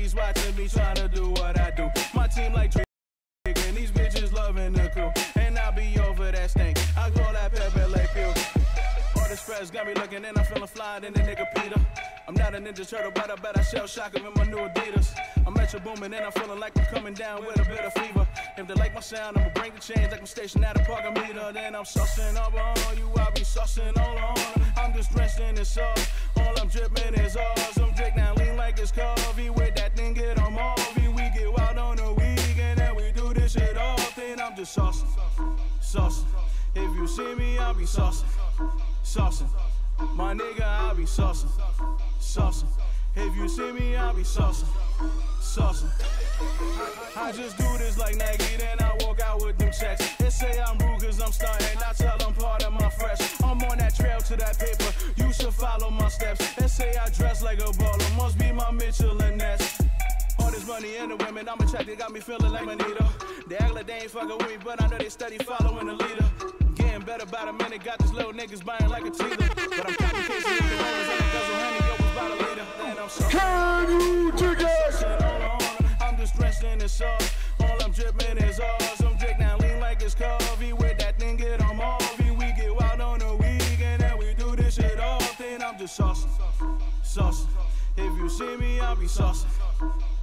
ladies watching me trying to do what I do. My team like Drake, and these bitches loving the crew. And I be over that stink. I call that Pepe Le Pew. All the stress got me looking and I'm feeling fly than the nigga Peter. I'm not a Ninja Turtle, but I bet I shell shock him in my new Adidas. I'm metro booming and I'm feeling like I'm coming down with a bit of fever. If they like my sound, I'ma bring the change like I'm stationed at a parking meter. Then I'm sussing up on you, I be sussing all on. I'm just drenched in the sauce. All I'm dripping is awesome. Drake now lean like it's coffee. With that thing get on Marvy. We get wild on the weekend and we do this shit often. I'm just saucing, saucing. If you see me, I'll be saucing, saucing. My nigga, I'll be saucing, saucing. If you see me, I'll be saucing, saucing. I just do this like Nike, then I walk out with them checks. They say I'm rude cause I'm stunting, I tell them part of my fresh. I'm on that trail to that paper, you should follow my steps. They say I dress like a baller, must be my Mitchell and Ness. All this money and the women I'm attracted, got me feeling like Manito. They act like they ain't fucking with me, but I know they steady following the leader. Getting better by the minute, got these little niggas buying like a teeter. But I'm copy casing with the rollers and the guzzle honey, yo, was by the leader. Then I'm so can you take it? I'm just drenched in the sauce. All I'm dripping is awesome. Drake now lean like it's coffee. With that thing get on Marvy. We get wild on the weekend and we do this shit often. I'm just saucing, saucing. If you see me, I'll be saucing,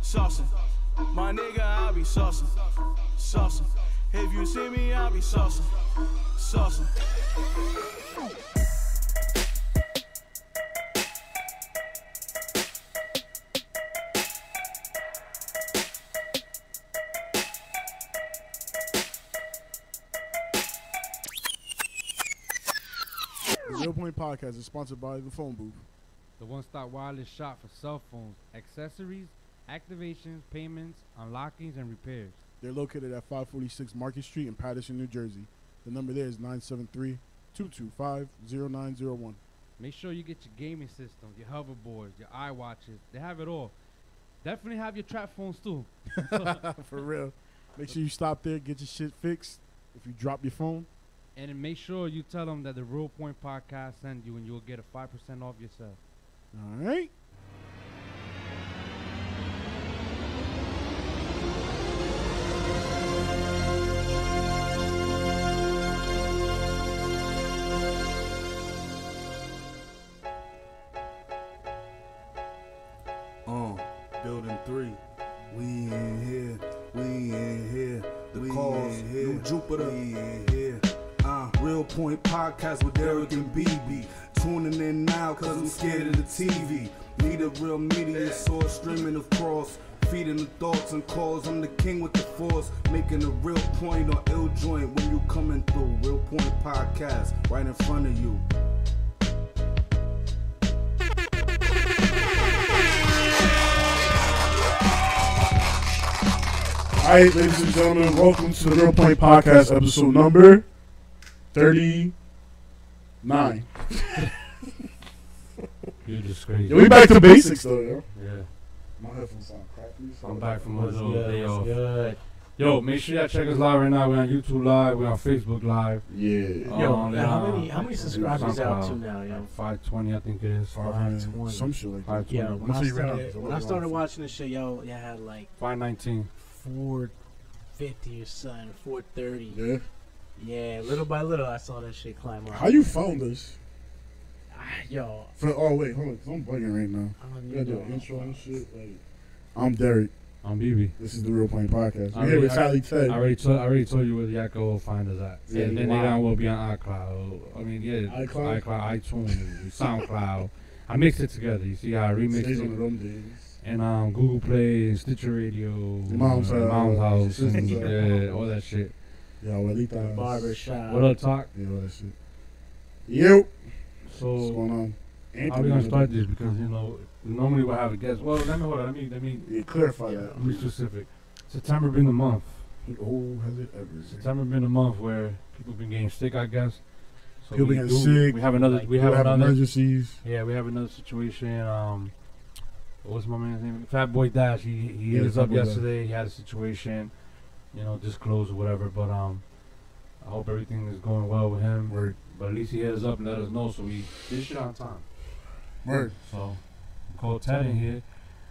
saucing. My nigga, I'll be saucing, saucing. If you see me, I'll be saucing, saucing. The Real Point Podcast is sponsored by The Phone Booth. The one-stop wireless shop for cell phones, accessories, activations, payments, unlockings, and repairs. They're located at 546 Market Street in Paterson, New Jersey. The number there is 973-225-0901. Make sure you get your gaming systems, your hoverboards, your iWatches. They have it all. Definitely have your trap phones too. For real. Make sure you stop there, get your shit fixed if you drop your phone. And then make sure you tell them that the Real Point Podcast sent you and you'll get a 5% off yourself. All right. Building 3. We in here. We in here. The cause. New Jupiter. We in here. Real Point Podcast with Eric and BB. Tuning in now cause I'm scared of the TV. Need a real media source streaming across. Feeding the thoughts and calls. I'm the king with the force. Making a real point or ill joint when you coming through. Real Point Podcast right in front of you. All right, ladies and gentlemen, welcome to the Real Point Podcast, episode number 39. You're just crazy. Yo, we back to basics, though, yo. Yeah. My headphones sound crappy. So I'm back from a little day off. Good. Yo, make sure y'all check us live right now. We're on YouTube Live. We're on Facebook Live. Yeah. Yo, how many subscribers out to now, yo? 520, I think it is. 520. Some shit like that. 520. Yeah, when I Until started watching this shit, y'all had like 519. 450 or something, 430. Yeah. Yeah, little by little, I saw that shit climb up. How you found us? Yo. Oh, wait, hold on. 'Cause I'm bugging right now. I don't We gotta do even an know. intro and shit. Like, I'm Derek. I'm BB. This is the Real Point Podcast. I We're here with already- Sally Ted. I already told you where y'all can go find us at. Yeah, And then wow. later on we'll be on iCloud. I mean, yeah, iCloud? iTunes, SoundCloud. I mixed it together. You see how I remixed Stays it? one of them days. And Google Play, Stitcher Radio, Mom's House, and, Sister's yeah, all that shit. Yeah, Abuelita. Barbershop. What up, talk? Yeah, all that shit. Yo. What's So going on? how we gonna start this? Because normally we'll have a guest. Well, let me Yeah, clarify that. be specific. September been the month. Oh, has it ever? September been a month where people been getting sick, I guess. So People been getting sick. We have another. Like, we have another. emergencies. Yeah, we have another situation. What's my man's name? Fat Boy Dash. He Yeah, hit us Fat up Boy Dash. yesterday. He had a situation, disclosed or whatever. But I hope everything is going well with him. Word. But at least he hit us up and let us know, so we did shit on time. Word. So called Ted in here.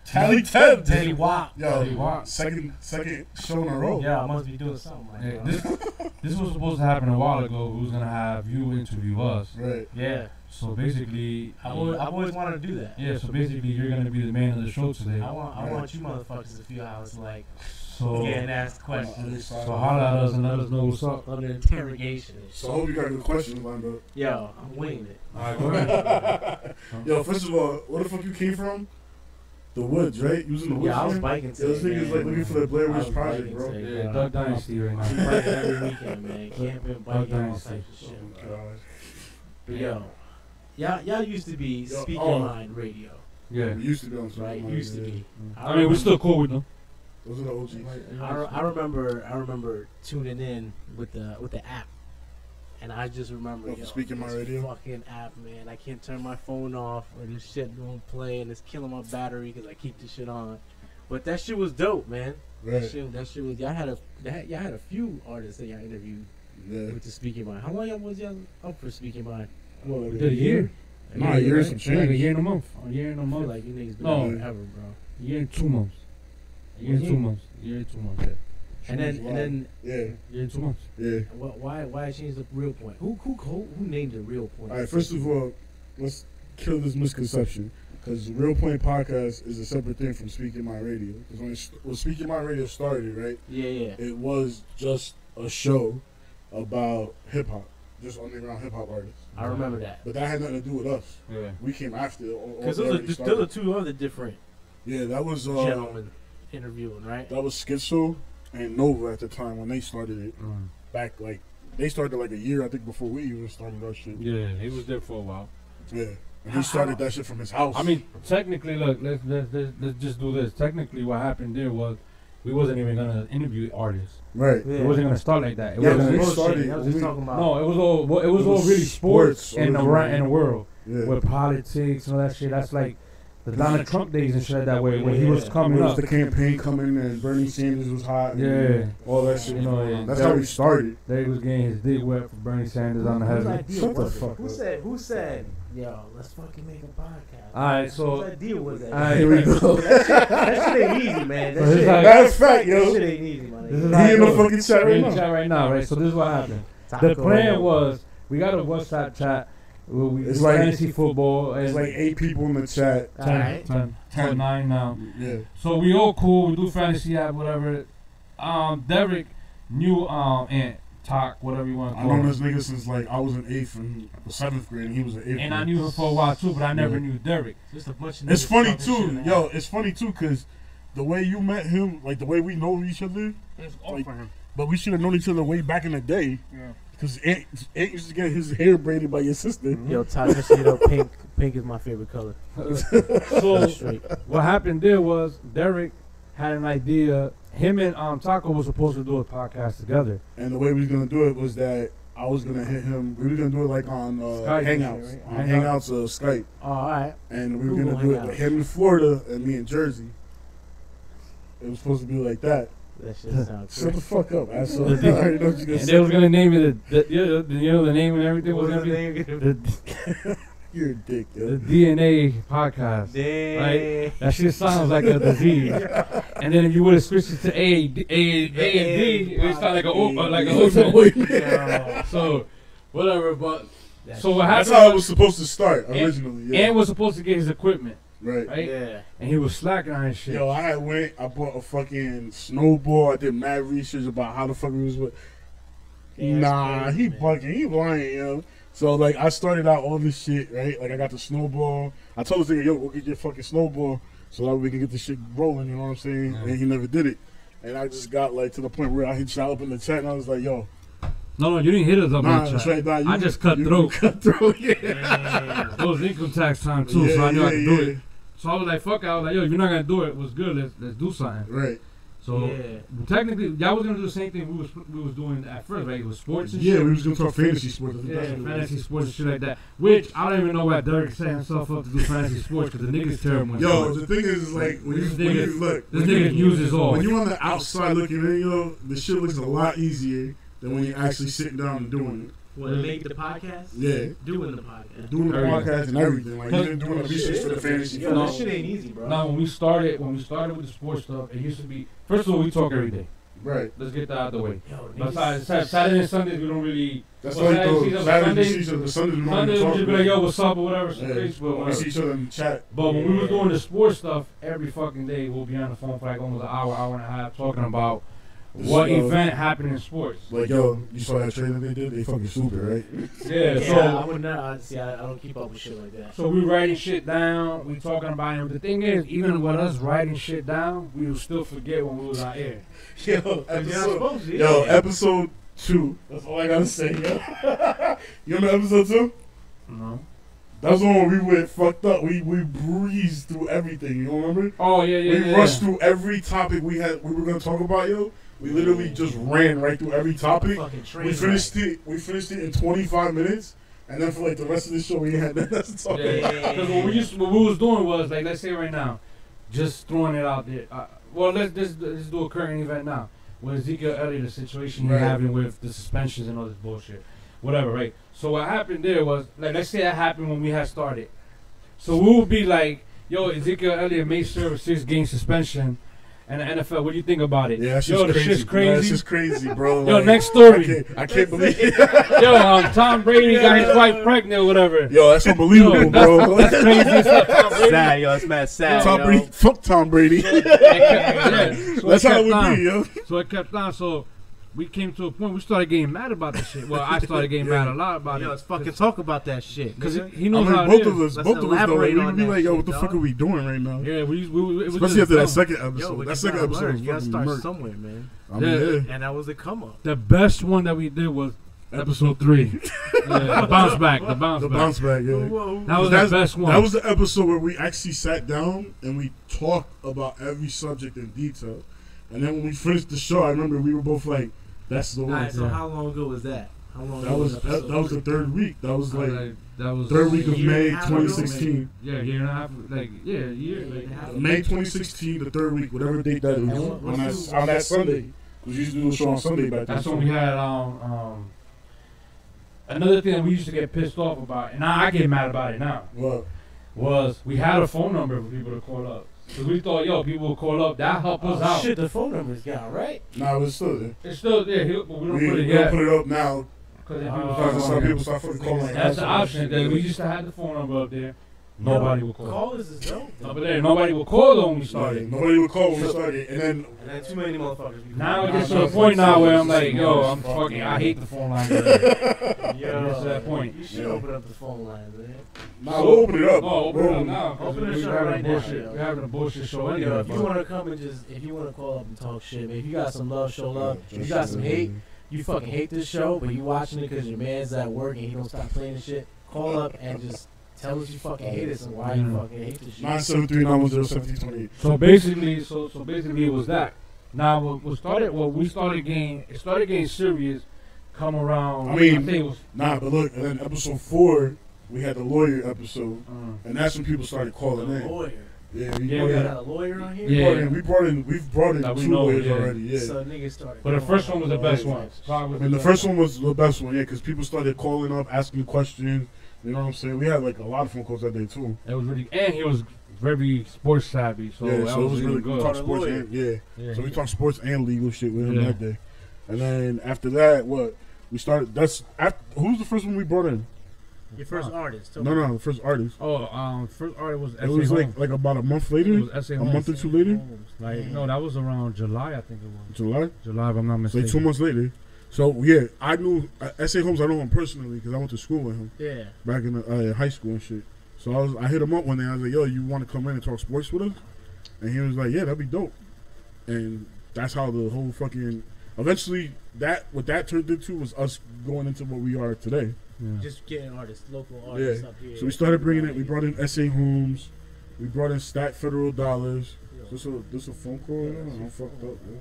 Tally Ted. Teddy Wop. Yo, second show in a row. Yeah, I must be doing something like Yeah, that. this was supposed to happen a while ago. We was gonna have you interview us. Right. Yeah, So basically, I've always wanted to do that. yeah. So basically, you're gonna be the man of the show today. I want you motherfuckers to feel how it's like So getting asked questions so holla at us and let us know what's up. under interrogation. So I hope you got good questions lined up. Yo, I'm winging it. All right, go ahead. Yo, first of all, where the fuck you came from? The woods, right? You was in the woods. Yeah, I was man? biking Yo, today. this nigga's man. like looking for the Blair I Witch was Project, biking bro. today, Yeah, bro. Duck Dynasty right Keep now. biking every weekend, man. Camping, biking, all types of shit. Oh, Bro. God. But yo, y'all used to be Yo, Speak oh. Your Mind Radio, Yeah. We used to be on some right? money, Used to yeah. be. I mean, we're still cool with them. Those are the OGs. I remember tuning in with the app, and I just remember Oh, Speak Your Mind this Radio? fucking app, man. I can't turn my phone off, or this shit won't play, and it's killing my battery because I keep this shit on. But that shit was dope, man. Right. That shit was. Y'all had a few artists that y'all interviewed Yeah. with the Speak Your Mind. How long y'all was y'all up for Speak Your Mind? Well, We did a year. Nah, a year and some Like change. a year and a month. A year and a I feel month. like you niggas been No. out forever, bro. A year and 2 months. A year and 2 months. A year and 2 months. Yeah. And then Yeah, A year and 2 months. yeah. why change the Real Point? Who named the Real Point? All right, first of all, let's kill this misconception. Because Real Point Podcast is a separate thing from Speaking My Radio. Because when Speaking My Radio started, right, Yeah. it was just a show about hip hop, just underground hip hop artists. I remember that. But that had nothing to do with us. Yeah. We came after it. Because those are two other different Yeah, that was gentlemen interviewing, right? that was Schizo and Nova at the time when they started it. Back like they started like a year I think before we even started our shit. Yeah, he was there for a while. Yeah, and he started that shit from his house. I mean, technically, look, let's just do this. Technically, what happened there was we wasn't even gonna interview artists. right? It wasn't gonna start like that. It Yeah, wasn't. we Bullshit. started- I was just we- talking about. No, it was all was really sports sports in the originally. in the world Yeah. with politics and all that shit. That's like the Donald Trump days and shit that way when he was Yeah. coming When it was up. the campaign coming and Bernie Sanders was hot. And Yeah. all that shit. You know, yeah. That's how we started. They was getting his dick wet for Bernie Sanders on the Whose head. idea Shut the was it? fuck up. Who said, yo, let's fucking make a podcast? Alright, so- whose idea was that? Alright, Here we go. That shit ain't easy, man. So That this shit, how- Matter of fact, that yo, shit ain't easy, man. This is he how it in the goes. fucking chat We're right in the now. chat right now, right? So this is what happened. The plan was we got a WhatsApp chat. We It's do like- fantasy football. There's like 8 people in the chat. 10, 9 now. Yeah. So we all cool. We do fantasy app, whatever. Derek knew Ant, Talk, whatever you want to I call known him. this nigga since like I was in 8th and 7th grade and he was in 8th And I grade. knew him for a while too, but I never Yeah. knew Derek. Just a bunch of It's niggas funny talking shit too, in the yo. app. It's funny too, cause the way you met him, like the way we know each other, like, but we should have known each other way back in the day. Yeah. Cause Ant used to get his hair braided by your sister. Yo, Todd, just so you know, pink is my favorite color. So Straight. what happened there was Derek had an idea. Him and Taco was supposed to do a podcast together. And the way we was gonna do it was that I was gonna hit him. We were gonna do it like on Skype, Hangouts, right? on Hangouts, Skype, Oh, all right. and we were Google gonna do it Hangouts. with him in Florida and me in Jersey. It was supposed to be like that. That shit sounds Shut great. the fuck up, asshole. I already know what you gonna And say. they was gonna name it the name and everything was gonna be the You're a dick, yo. DNA podcast. Damn. That shit sounds like a disease. And then if you would have switched it to A and D, it would sound like Yo. So whatever, but That so what That's happened? how it was supposed to start originally. Yeah. And was supposed to get his equipment, Right. right? Yeah. And he was slacking on his shit. Yo, I bought a fucking snowball. I did mad research about how the fuck we was with. Yeah, Nah, that's he crazy, man. bugging. He lying, yo. So, like, I started out all this shit, right? Like, I got the snowball. I told this nigga, yo, go get your fucking snowball so that we can get this shit rolling, you know what I'm saying? Yeah. And he never did it. And I just got, like, to the point where I hit y'all up in the chat, and I was like, yo. No, you didn't hit us up Nah, on the that's chat. right. Nah, you, I just cut you throat. Cut throat, yeah. Damn. It was income tax time too, so I knew I could do it. So I was like, fuck it. I was like, yo, if you're not gonna do it, what's good? Let's do something. Right. So Yeah. technically, y'all was gonna do the same thing we was doing at first, right? It was sports and Yeah, shit. we was going to talk fantasy sports. Yeah, fantasy sports and shit like that. Which I don't even know why Derek set himself up to do fantasy sports because the nigga's terrible. Yo, the thing is, like, when This you nigga- look, this nigga uses all. when you're on the outside looking in, yo, the shit looks a lot easier than when you're actually sitting down and doing it. Well, make the podcast? Yeah. Doing the podcast. Doing the podcast and everything. Like, even doing the research for the fantasy. Yo, that shit ain't easy, bro. Now, when we started with the sports stuff, it used to be, first of all, we talk every day. Right. Let's get that out of the way. Yo, Besides, Saturday and Sundays, we don't really. That's well, like Saturdays, the Sundays, Sundays we don't Sundays, even we talk just be like, yo, what's up, or whatever, some Yeah. Facebook, We whatever. see each other in the chat. But when we was doing the sports stuff, every fucking day, we'll be on the phone for like almost an hour and a half, talking about what event happened in sports. Like, yo, you saw that trailer they did? They fucking stupid, right? Yeah, Yeah, so I would not. See, I don't keep up with shit like that. So we writing shit down, we talking about it. The thing is, even with us writing shit down, we will still forget when we was on air. Yo, episode, episode 2. That's all I gotta say, yo. You remember episode 2? No. That was the one where we went fucked up. We breezed through everything. You remember? Oh yeah, yeah. We rushed through every topic we were gonna talk about, yo. We literally just ran right through every topic. We finished it in 25 minutes, and then for like the rest of the show, we had nothing to talk about. Yeah, because what we was doing was like, let's say right now, just throwing it out there. Well, let's do a current event now. With Ezekiel Elliott, the situation you're having with the suspensions and all this bullshit, whatever, right? So what happened there was, like, let's say that happened when we had started. So we would be like, yo, Ezekiel Elliott may serve a 6-game suspension. And the NFL, what do you think about it? Yeah, that's yo, just the crazy. shit's crazy. No, that's just crazy, bro. Yo, like, next story. I can't believe it. Yo, Tom Brady got his wife pregnant or whatever. Yo, that's unbelievable, bro. That's crazy as fuck. Tom Brady. Sad, yo, it's mad sad. Tom Brady, fuck Tom Brady. So That's how it would on. be, yo. So it kept on. So we came to a point we started getting mad about this shit. Well, I started getting mad a lot about Yo, it. let's fucking talk about that shit. Because Nigga. he knows how it both is. of us, Let's though, elaborate we on would be that like, yo, shit, what the fuck dog. are we doing right now? Yeah, it was Especially just after that dumb. second Yo, episode. but That you second gotta episode learn. was You gotta fucking start murk. somewhere, man. I mean, yeah. And that was the come up. The best one that we did was episode 3. The bounce back. The bounce back, yeah. That was the best one. That was the episode where we actually sat down and we talked about every subject in detail. And then when we finished the show, I remember we were both like, "That's the one." Alright, so how long ago was that? How long That ago was the episode? that was the 3rd week. That was like that was 3rd week of year May and a half ago, 2016. Yeah, year and a half. Like yeah, year. Like, May 2016, the 3rd week, whatever date that is. On that Sunday, because we used to do a show on Sunday back then. that's when we had another thing that we used to get pissed off about, and now I get mad about it now. What? Was we had a phone number for people to call up. So we thought, yo, people will call up. That help us out. Shit, the phone number's got right. Nah, it was still there. It's still there, but we don't We put it don't yet. put it up now. Because Because some people start fucking calling. that's the option. That we used to have the phone number up there. Nobody would call. Callers is dope. No, but then nobody would call though when we Started. started. Nobody would call when we started, and then And then too many motherfuckers. Now it gets to a point now where I'm like, yo, I'm fucking, I hate the phone line. It gets to that point. You should open up the phone lines, man. nah, we'll open it up. No, open it up now. 'cause Open the we're show having right a now, bullshit. yo. We're having a bullshit show Yo, anyway. if you want to come and if you want to call up and talk shit, man, if you got some love, show love. If you got some hate, you fucking hate this show, but you watching it because your man's at work and he don't stop playing the shit, call up and just tell us you fucking hate us and why you fucking hate this shit. 973-910-1728. So basically, it was that. Now we started getting serious. Come around. I mean, think it was. Nah, but look, and then episode 4, we had the lawyer episode, and that's when people started calling A in. lawyer. Yeah, Yeah, We we got had- a lawyer on here? Yeah. we've brought in That we 2 know, lawyers yeah. already. Yeah. So niggas started. But the first one was the best one. And the first one was the best one, yeah, because people started calling up, asking questions. You know what I'm saying? We had like a lot of phone calls that day too. It was really, and he was very sports savvy, so Yeah, that so it was really good. We talked sports Lawyer. and, yeah. Yeah. So we talked sports and legal shit with him Yeah. that day. And then after that, what? We started. That's after, who's the first one we brought in? Your first artist. No, the first artist. First artist was It was S.A. like about a month It later, was S.A. a Holmes. month or 2 later, Like no, that was around July, I think it was. July. July, if I'm not It's like mistaken. 2 months later. So yeah, I knew S.A. Holmes. I know him personally because I went to school with him Yeah. back in high school and shit. So I hit him up one day. I was like, "Yo, you want to come in and talk sports with us?" And he was like, "Yeah, that'd be dope." And that's how the whole fucking eventually what that turned into was us going into what we are today. Yeah. Just getting local artists Yeah. up here. So we started bringing it. We brought in S.A. Holmes. We brought in Stat Federal Dollars. This a phone call? I'm fucked up. Bro.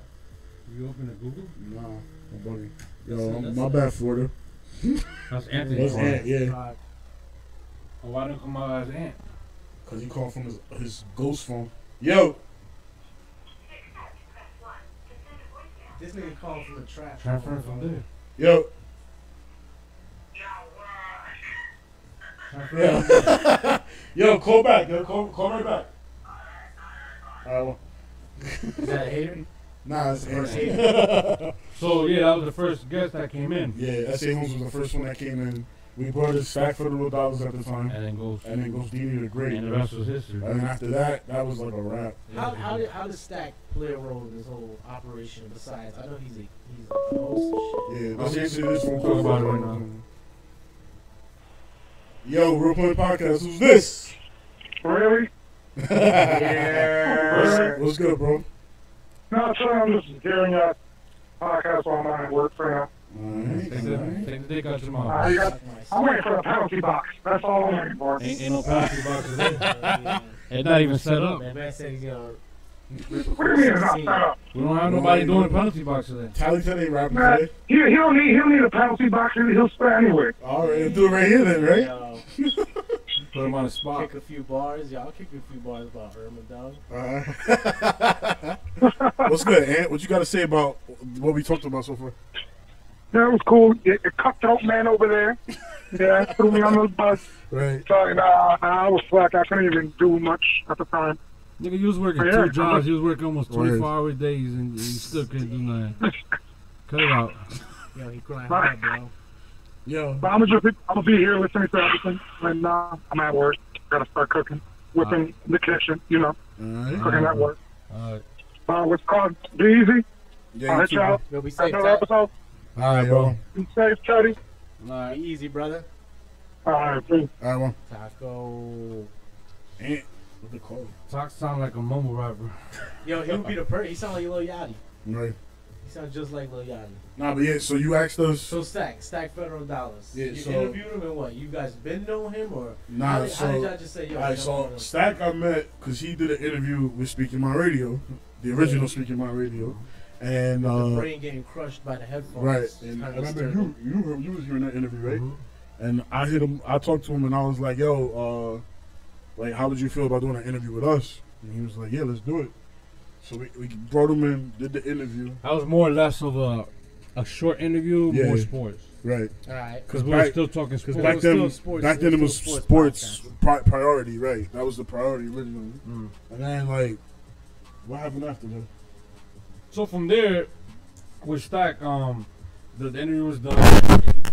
You open the Google? Nah, my buddy. Yo, my bad, Florida. That's Anthony. That's Ant, yeah. Oh, why didn't come out as Ant? Cause he called from his ghost phone. Yo, This nigga calling from the trap. Transferring from there. yo. Yeah. Yo, call back. Yo, call right back. Well. Is that a hater? Nah, it's First hater. So yeah, that was the first guest that came in. Yeah, S.A. Holmes was the first one that came in. We brought his stack federal dollars at the time. And then goes Dini the Great. And the rest was history. And then after that, that was like a wrap. How did Stack play a role in this whole operation? Besides, I know he's a host and shit. Yeah, let's answer this one. Talk about it right now. Yo, Real Point Podcast, who's this? Really? Yeah. What's good, bro? No, so I'm just hearing a podcast while I'm at work for now. Alright. Take the dick out your mouth. I'm waiting for the penalty box. That's all I'm waiting for. Ain't no penalty boxes there. It's not even set up. Man said he's gonna. What do you mean it's not set up? We don't have nobody doing penalty boxes there. Tally said ain't rapping Man, today. he'll need a penalty box. He'll spare anyway. Alright, do it right here then, right? Yo, Put him on the spot. kick a few bars. Y'all kick a few bars about Irma, dog. What's good, Ant? What you got to say about what we talked about so far? Yeah, it was cool. The cutthroat man over there. Yeah, threw me on the bus. Right. So, I was slack. I couldn't even do much at the time. Nigga, you was working Yeah, 2 jobs. You was working almost 24-hour days, and you still couldn't do nothing. Cut it out. Yo, he crying hard, bro. Yo. But I'm gonna be here listening to everything. And I'm at work. Gotta start cooking, whipping the kitchen. Alright. Cooking at work. Alright. What's called Be Easy. Yeah, I'll you hit too, y'all. Yo, be safe, Another Tat. episode. Alright, bro. Be safe, Teddy. Be easy, brother. All right, peace. Alright, well. Taco. Ant. What they call it? Talk sound like a mumble rapper. Yo, he would be the person. He sound like Lil Yachty. Right. He sound just like Lil Yachty. Nah, but yeah, so you asked us. So Stack federal dollars. Yeah, you so- interviewed him and what? You guys been knowing him or? Nah, how did so. y'all just say yo? Alright, I so know him? Stack I met because he did an interview with Speaking My Radio, the original Speaking My Radio. And, the brain getting crushed by the headphones. right. It's And I kinda remember disturbing. you was here in that interview, right? And I hit him, I talked to him and I was like, yo, like, how would you feel about doing an interview with us? And he was like, yeah, let's do it. So we brought him in, did the interview. That was more or less of a short interview, Yeah. more sports. Right. All right. Because we were still talking sports. Because It was back then it was still sports podcast. priority, right? That was the priority originally. Mm. And then, like, what happened after that? So from there, with Stack, the interview was done.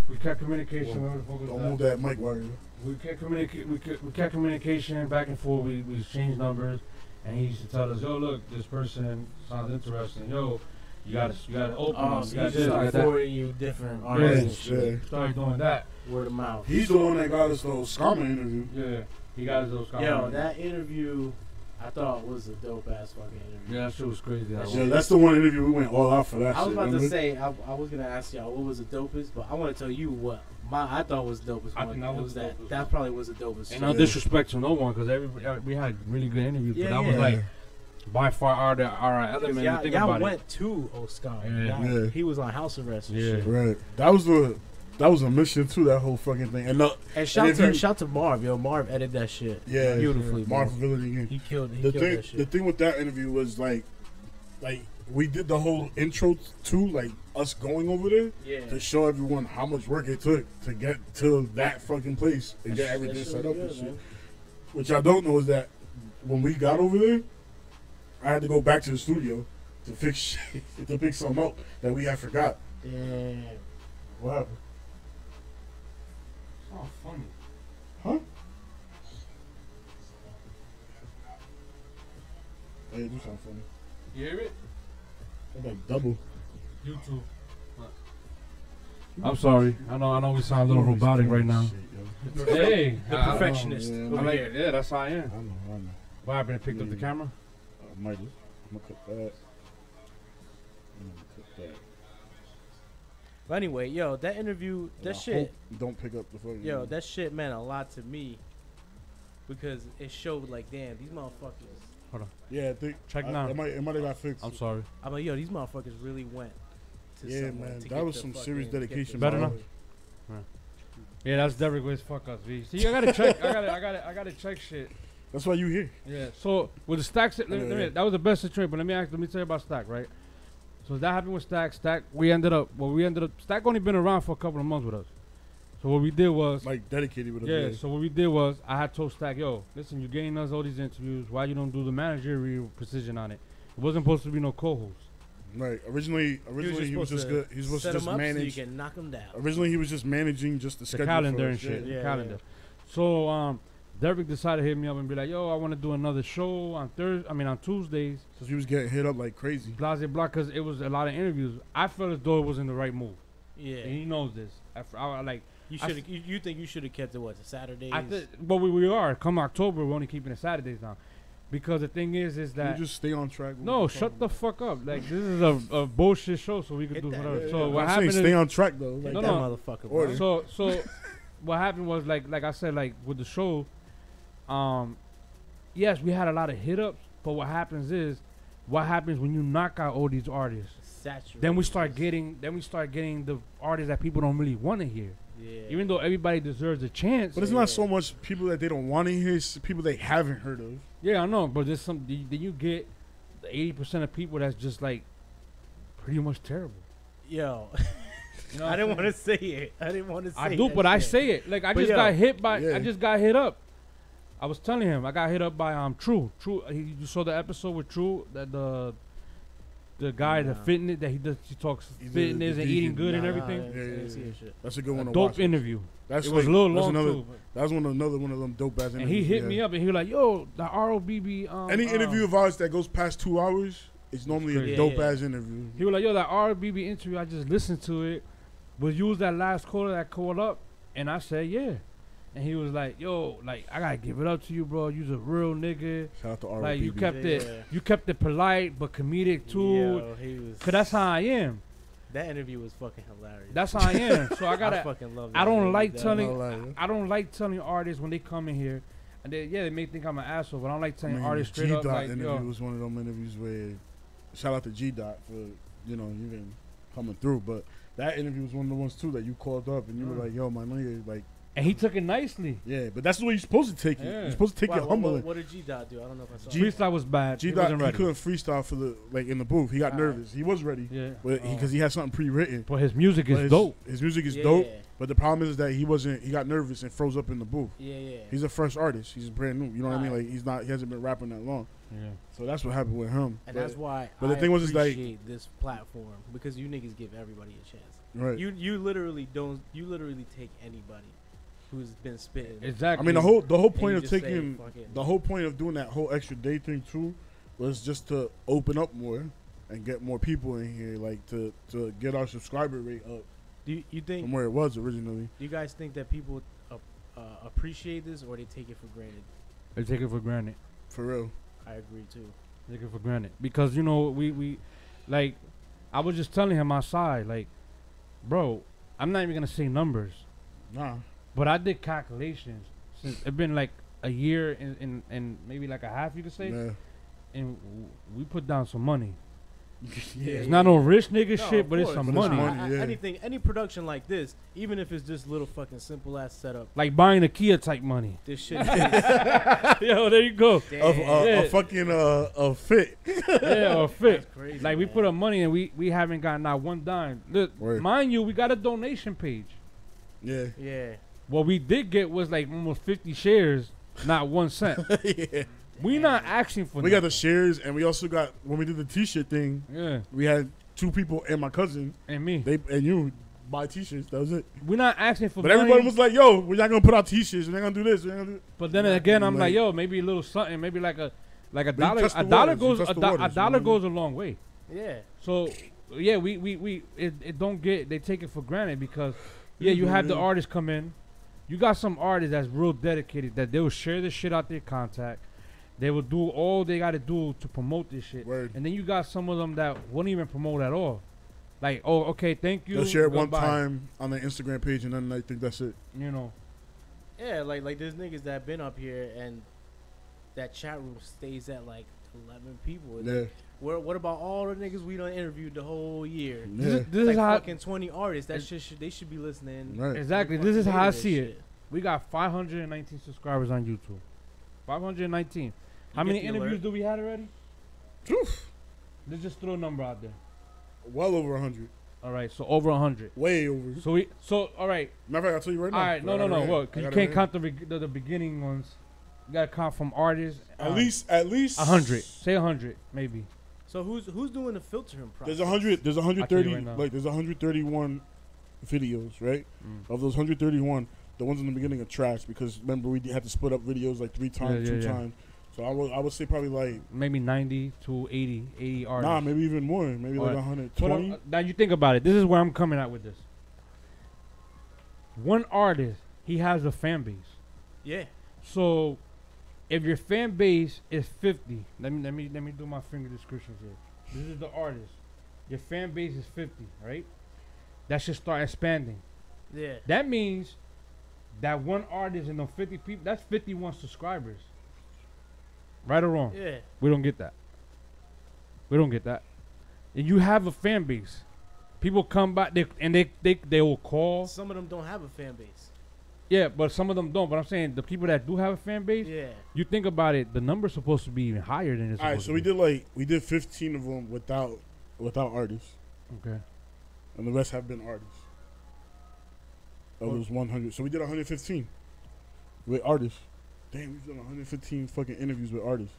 We kept communication. Where the fuck was Don't that? move that mic wire. We kept communication back and forth. We exchanged numbers, and he used to tell us, "Yo, look, this person sounds interesting. Yo, you gotta open Oh, up. so You he gotta just this, started like that." forwarding you different artists and Yeah. shit. Started doing that. Word of mouth. He's the one that got us those Scama interview. Yeah, he got his those Yo, comments. that interview, I thought was a dope ass fucking interview. Yeah, that shit was crazy. That Yeah, was. that's the one interview we went all out for that I was shit. about to remember? say, I was gonna ask y'all what was the dopest, but I want to tell you what I thought was the dopest I one. think that It was the dopest that one. probably was the dopest. And no disrespect to no one, because we had really good interviews, Yeah, but that yeah. was like by far our element. When you think Y'all about went to Oscar. Yeah. Yeah. He was on house arrest. And Yeah. shit. Right. That was a mission too. That whole fucking thing. And look, And shout if you- to Marv. Yo, Marv edited that shit. yeah, Beautifully, bro. Mark Village again. He killed The that shit. thing with that interview was like we did the whole intro too, like us going over there Yeah. to show everyone how much work it took to get to that fucking place and get everything That shit set was up and good, shit. man. What y'all don't know is that when we got over there, I had to go back to the studio to fix shit, to pick something up that we had forgot. Damn. What happened? Oh, funny. Huh? Hey, do something funny. You hear it? That's like double. YouTube. I'm sorry. I know we sound a little robotic right now. Shit, yo. Hey, The perfectionist. yeah, over I like here. it. Yeah, that's how I am. I know. What happened? It picked up the camera? Might just. I'm gonna cut that. I'm gonna cut that. But anyway, yo, that interview, And I that shit, hope don't pick up the fucking. yo, that shit meant a lot to me because it showed like, damn, these motherfuckers. Yeah, I think. Check I- now. It might have got fixed. I'm sorry. I'm like, yo, these motherfuckers really went to Yeah, somewhere man, to that get was the some fucking- serious get the dedication. Better by now? the way. Yeah, that's Derek ways fuck us, V. See, I gotta check. I gotta check shit. That's why you here. Yeah. So with the Stack, Yeah. that was the best situation. But let me tell you about Stack, right? So that happened with Stack. Stack, we ended up. Stack only been around for a couple of months with us. So what we did was, like dedicated with us. yeah. So what we did was, I had told Stack, yo, listen, you're getting us all these interviews. Why you don't do the managerial precision on it? It wasn't supposed to be no co-host. Right. Originally he was just good. He was supposed to just manage. So you can knock him down. Originally he was just managing just the schedule calendar for and us. shit. Yeah. The calendar. So Derek decided to hit me up and be like, yo, I want to do another show on on Tuesdays. So he was getting hit up like crazy. Blah blah blah, because it was a lot of interviews. I felt as though it was in the right move. Yeah. And he knows this. I like. You should. You think you should have kept it to Saturdays? But we are. Come October, we're only keeping it Saturdays now, because the thing is that you just stay on track. No, shut the fuck up. Like, this is a bullshit show, so we could do whatever. Yeah, so what I'm happened? stay on track though. Like no, that no. motherfucker. Order. So what happened was like I said, like with the show, yes, we had a lot of hit ups, but what happens when you knock out all these artists? Saturated. Then we start getting the artists that people don't really want to hear. Yeah. Even though everybody deserves a chance. But it's not so much people that they don't want to hear, it's people they haven't heard of. Yeah, I know, but there's some. Then you get 80% of people that's just like pretty much terrible. Yo. You know I didn't want to say it. I didn't want to say it. I do, but I say it. Like, I But just yo, got hit by. yeah. I just got hit up. I was telling him I got hit up by True. You saw the episode with True, that the guy, the fitness that he talks He's fitness the and eating vegan. good and Nah, everything. I didn't see that shit. That's a good one to Dope watch. interview. That's It was a little long too. That's another one of them dope ass interviews. And he hit me up and he was like, "Yo, the ROBB." Any interview of ours that goes past 2 hours is normally crazy. a dope Yeah, yeah. ass interview. He was like, "Yo, that ROBB interview, I just listened to it. Was you that last caller that called up?" And I said, "Yeah." And he was like, "Yo, like, I gotta give it up to you, bro. You's a real nigga. Shout out to ROPB. Like, you kept Yeah. you kept it polite but comedic too. Yo, he was. Cause that's how I am. That interview was fucking hilarious. That's how I am. So I I gotta. fucking love that. I don't interview. like That- telling. I don't like telling artists when they come in here, and they may think I'm an asshole, but I don't like telling artists straight up like, interview yo, was one of them interviews where, shout out to G Dot for even coming through. But that interview was one of the ones too that you called up and you were like, yo, my nigga, like. and he took it nicely. Yeah, but that's the way you're supposed to take it. Yeah. You're supposed to take it humbly. What did G Dot do? I don't know if I saw. G- it. Freestyle was bad. G He Dot, wasn't he ready. couldn't freestyle for in the booth. He got nervous. He was ready, Yeah, but because he had something pre-written. but his music But is dope. His music is Yeah, dope. yeah. But the problem is that he wasn't. He got nervous and froze up in the booth. Yeah. He's a fresh artist. He's brand new. You know what I mean? Right. Like he hasn't been rapping that long. Yeah. So that's what happened with him. And But- that's why but the I thing was, is like- appreciate this platform, because you niggas give everybody a chance. right. You literally don't. You literally take anybody who's been spitting. Exactly. I mean, the whole and point you of just say, taking "Fuck it." the whole point of doing that whole extra day thing too was just to open up more and get more people in here, like to get our subscriber rate up Do you think? from where it was originally. Do you guys think that people appreciate this, or they take it for granted? They take it for granted. For real. I agree too. Take it for granted because we like. I was just telling him my side, like, bro, I'm not even gonna say numbers, Nah. but I did calculations since it's been like a year and maybe like a half, you could say, Yeah. and we put down some money. Yeah. It's not no rich nigga No, shit, of but it's course. some But it's money. money. yeah. Anything, any production like this, even if it's just little fucking simple ass setup, Like buying a Kia type money. this shit. Yo, there you go. Of Yeah. a fucking a fit. Yeah, or fit. That's crazy. Like we man. put up money and we haven't gotten not one dime. Look, Word. mind you, we got a donation page. Yeah. Yeah. What we did get was like almost 50 shares, not 1 cent. Yeah. We not asking for. We got the nothing. shares, and we also got when we did the T-shirt thing. Yeah, We had 2 people and my cousin. and me. They and you buy T-shirts. That was it. We're not asking for. But money, everybody was like, "Yo, we're not gonna put out T-shirts. We're not gonna do this. We're not gonna do." But then again, I'm like, Like- yo, maybe a little something, maybe like a dollar. test the A dollar waters, you goes. test A the waters, dollar you know what I mean? goes a long way. Yeah. So yeah, we it don't get, they take it for granted because yeah, you have the Yeah. artists come in. You got some artists that's real dedicated that they will share this shit out their contact. They will do all they got to do to promote this shit. Word. And then you got some of them that won't even promote at all. Like, oh, okay, thank you. They'll share it one goodbye. time on their Instagram page, and then I think that's it. You know. Yeah, like there's niggas that been up here and that chat room stays at like 11 people. It's Yeah. like, what about all the niggas we done interviewed the whole year? Yeah. This It's is like how fucking 20 artists. That shit they should be listening. Right. exactly. Fucking This is how I hating this see shit. it. We got 519 subscribers on YouTube. 519. How You many get the interviews alert? do we have already? Oof. Let's just throw a number out there. Well over 100. All right, so over 100. Way over. So all right. Matter of fact, I'll tell you right now. All right, no. Look, I you got can't it count the beginning ones. You gotta count from artists. At least 100. Say 100, maybe. So who's doing the filtering process? There's 100. There's I tell you 130. right now. Like there's 131 videos, right? Of those 131, the ones in the beginning are trash because remember we had to split up videos like 3 times, 2 times. So I would say probably like Maybe 90 to 80 artists. nah, maybe even more, maybe like 120. Now you think about it. This is where I'm coming at with this. One artist, he has a fan base. Yeah. So if your fan base is 50, let me do my finger descriptions here. This is the artist. Your fan base is 50, right? That should start expanding. Yeah. That means that one artist and the 50 people, that's 51 subscribers. Right or wrong? Yeah. We don't get that. We don't get that. And you have a fan base. People come by they will call. Some of them don't have a fan base. Yeah, but some of them don't. But I'm saying the people that do have a fan base, Yeah. you think about it, the number's supposed to be even higher than it's All right, supposed so to we did 15 of them without artists, Okay. and the rest have been artists. Of those 100, so we did 115 with artists. Damn, we've done 115 fucking interviews with artists.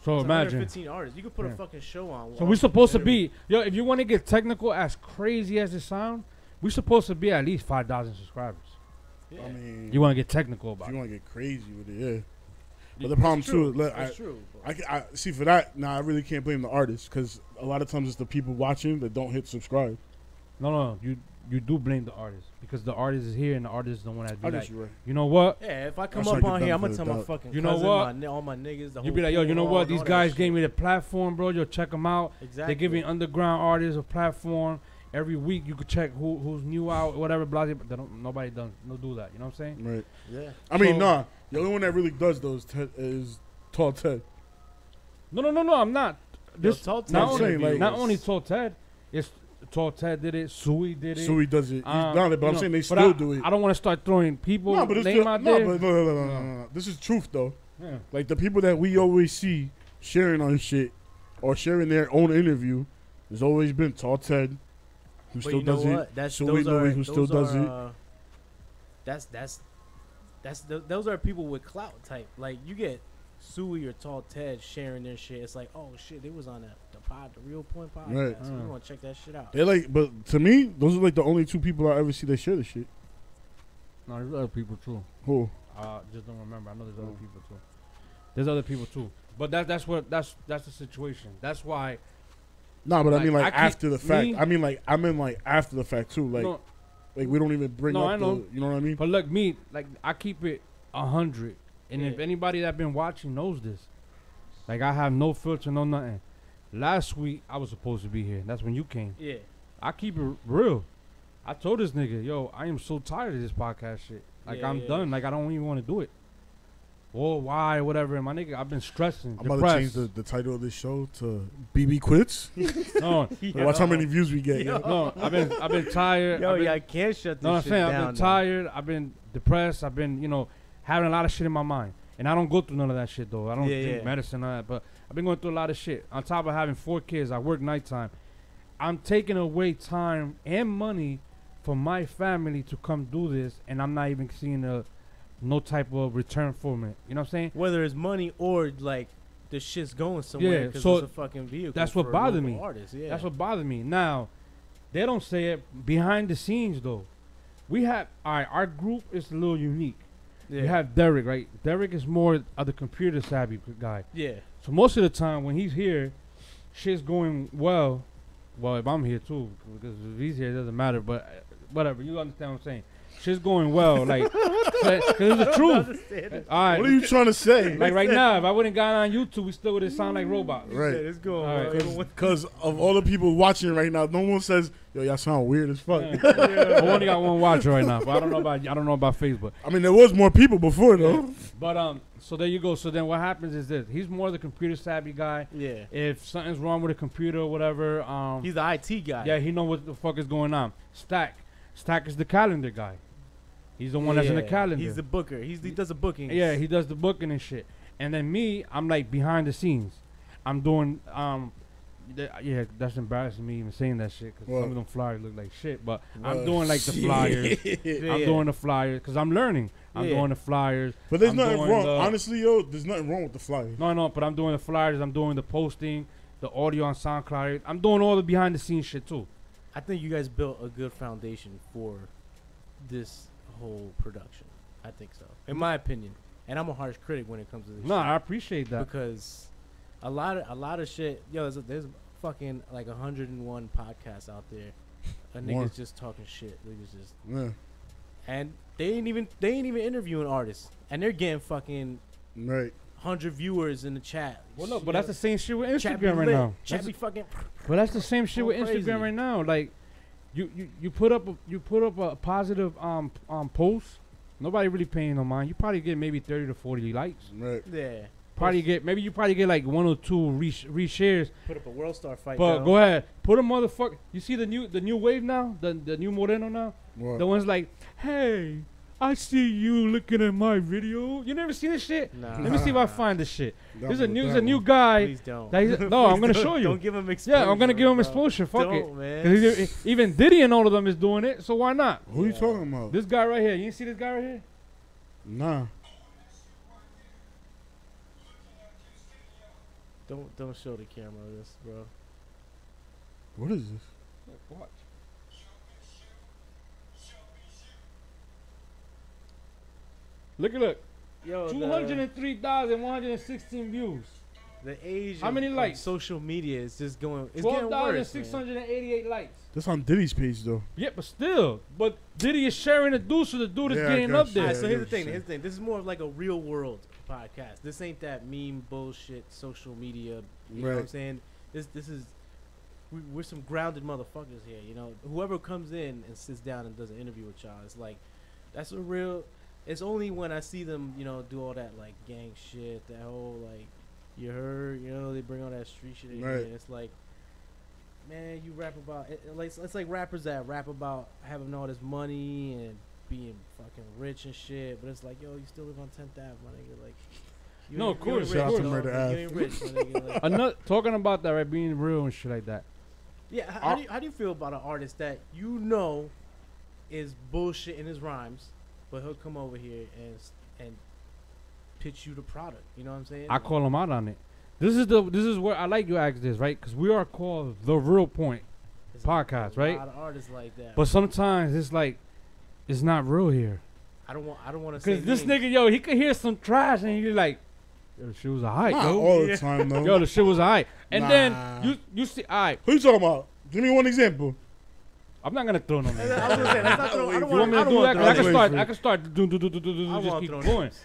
So It's imagine. 115 artists. You could put Yeah. a fucking show on. So we're supposed to be, if you want to get technical, as crazy as it sounds, we're supposed to be at least 5,000 subscribers. Yeah. I mean, You want to get technical if about you it. want to get crazy with it, yeah. But the problem too, look, That's true. I see for that. Now I really can't blame the artists because a lot of times it's the people watching that don't hit subscribe. No, you do blame the artist because the artist is here and the artist is the one that I do guess that. you're right. You know what? Yeah, if I come That's up like on the here, I'm benefit gonna of tell my doubt. fucking You know cousin, what? all my niggas. The You be whole like, yo, you know pool, what? and These all that guys shit. gave me the platform, bro. Yo, check them out. Exactly. They're giving underground artists a platform. Every week you could check who's new out, whatever, blah, blah, but nobody do that. You know what I'm saying? Right. Yeah. I mean, So- nah. The only one that really does those is Tall Ted. No, I'm not. This Tall Ted not I'm saying, only like- not only Tall Ted, it's Tall Ted did it. S2E did it. So he does it. He's done it, but you I'm know, saying they but still do it. I don't want to start throwing people No, but it's name still, out no, there. but no. This is truth though. Yeah. Like the people that we always see sharing on shit or sharing their own interview, there's always been Tall Ted, who But still you know does what? it. That's So those we know are who still those does it. are, those are people with clout type. Like you get Suey or Tall Ted sharing their shit. It's like, oh shit, they was on the Real Point podcast. Right. So we want to check that shit out. They're like, but to me, those are like the only 2 people I ever see that share the shit. No, there's other people too. Who? Just don't remember. I know there's other people too. There's other people too. But that's the situation. That's why. Nah, but I Like, mean, like I keep- after the fact. me- I mean, like after the fact too. Like, No, like we don't even bring No, up I know. the. You know what I mean? but look, me, like I keep it 100, and if Yeah. anybody that been watching knows this, like I have no filter, no nothing. Last week I was supposed to be here. That's when you came. Yeah. I keep it real. I told this nigga, yo, I am so tired of this podcast shit. Like Yeah, I'm yeah. done. Like I don't even want to do it. Or why, whatever. And my nigga, I've been stressing, I'm about to change depressed. the title of this show to BB Quits. No, Watch how many views we get. Yo. Yeah. no, I've been tired. Yo, I've been, yeah, I can't shut this No, I'm shit saying down. I've been now. tired. I've been depressed. I've been, having a lot of shit in my mind. And I don't go through none of that shit though. I don't Yeah, drink yeah. medicine or that. But I've been going through a lot of shit. On top of having 4 kids, I work nighttime. I'm taking away time and money from my family to come do this, and I'm not even seeing no type of return from it. You know what I'm saying? Whether it's money or like the shit's going somewhere Yeah, because so it's a fucking vehicle. that's what for bothered local me. Artists, yeah. That's what bothered me. Now, they don't say it behind the scenes though. We have our group is a little unique. yeah. You have Derek, right? Derek is more of the computer savvy guy. yeah. So most of the time when he's here, shit's going well. Well, if I'm here too, because if he's here, it doesn't matter. But whatever, you understand what I'm saying? Shit's going well, like, because it's the truth. All right, What are you trying to say? like right now, if I wouldn't got on YouTube, we still would sound like robots. Right. It's going All right. well. Because of all the people watching right now, no one says, "Yo, y'all sound weird as fuck." Yeah. I only got one watcher right now, but I don't know about Facebook. I mean, there was more people before though. But so there you go. So then what happens is this: he's more the computer savvy guy. Yeah. If something's wrong with a computer or whatever, He's the IT guy. yeah, he know what the fuck is going on. Stack is the calendar guy. He's the one that's in the Yeah. calendar. He's the booker. He does the bookings. Yeah, he does the booking and shit. And then me, I'm like behind the scenes. I'm doing yeah, that's embarrassing me even saying that shit because What? some of them flyers look like shit. But What? I'm doing like the flyers. I'm doing the flyers because I'm learning. I'm Yeah. doing the flyers. But there's I'm nothing doing wrong. the- Honestly, yo, there's nothing wrong with the flyer. No, but I'm doing the flyers. I'm doing the posting, the audio on SoundCloud. I'm doing all the behind the scenes shit too. I think you guys built a good foundation for this whole production. I think so, in my opinion. And I'm a harsh critic when it comes to this. No, shit. I appreciate that. Because a lot of shit. Yo, there's fucking like 101 podcasts out there. More. Niggas just talking shit. Niggas just, Yeah, and they ain't even interviewing artists, and they're getting fucking right. 100 viewers in the chat. Well, no, but that's the same shit with chat be Instagram right lit. now. Chat be fucking. But that's the same shit with Going crazy. Instagram right now. Like, you put up a positive post. Nobody really paying no mind. You probably get maybe 30 to 40 likes. Right. Yeah. You probably get like 1 or 2 reshares. Put up a World Star fight. But though. go ahead, put a motherfucker. You see the new wave now, the new Moreno now. What? The one's like, hey, I see you looking at my video. You never seen this shit? Nah. Let me see if I find this shit. There's a That new one. guy. Please don't. That he's- no, I'm gonna show you. Don't give him exposure. Yeah, I'm gonna give him bro. exposure. Fuck it. Don't, man. 'Cause even Diddy and all of them is doing it, so why not? Who you Yeah. talking about? This guy right here, you see this guy right here? Nah. Don't show the camera this, bro. What is this? Watch. Look. Yo, 203,116 views. the age. How many of likes? Social media is just going. It's getting worse. man. 12,688 likes. That's on Diddy's page though. Yeah, but still. But Diddy is sharing the dude, so the dude is Yeah, I getting guess up so. there. Alright, so Yeah, here's the I thing. get Here's the thing. This is more of like a real world podcast. This ain't that meme bullshit social media. You know what I'm Right. saying? This is. We're some grounded motherfuckers here. You know, whoever comes in and sits down and does an interview with y'all, it's like, that's a real. It's only when I see them, you know, do all that like gang shit, that whole like, you heard, you know, they bring all that street shit in here, Right. and it's like, man, you rap about like it's like rappers that rap about having all this money and being fucking rich and shit, but it's like, yo, you still live on 10th Ave, my nigga, like. You No, ain't- of you ain't course, rich, shout out to dog. Murder You Ave. ain't rich, my nigga. Like, Another, talking about that, right? Being real and shit like that. yeah, how do you feel about an artist that you know is bullshit in his rhymes, but he'll come over here and pitch you the product? You know what I'm saying? I call him out on it. This is where I like you ask this, right? Because we are called The Real Point. There's podcast, a right? lot of artists like that. But sometimes it's like, it's not real here. I don't want to say Because this names. nigga, yo, he could hear some trash and he's like, yo, the shit was a hype, Not yo. all the time though. Yo, the shit was a hype. And Nah. then you see, all right, Who you talking about? Give me one example. I'm not gonna throw no names. I was gonna say, that's not throwing- I don't You want me to I don't do want that? 'Cause I can throw start. names. I can start. Do, I just want keep throw going. names.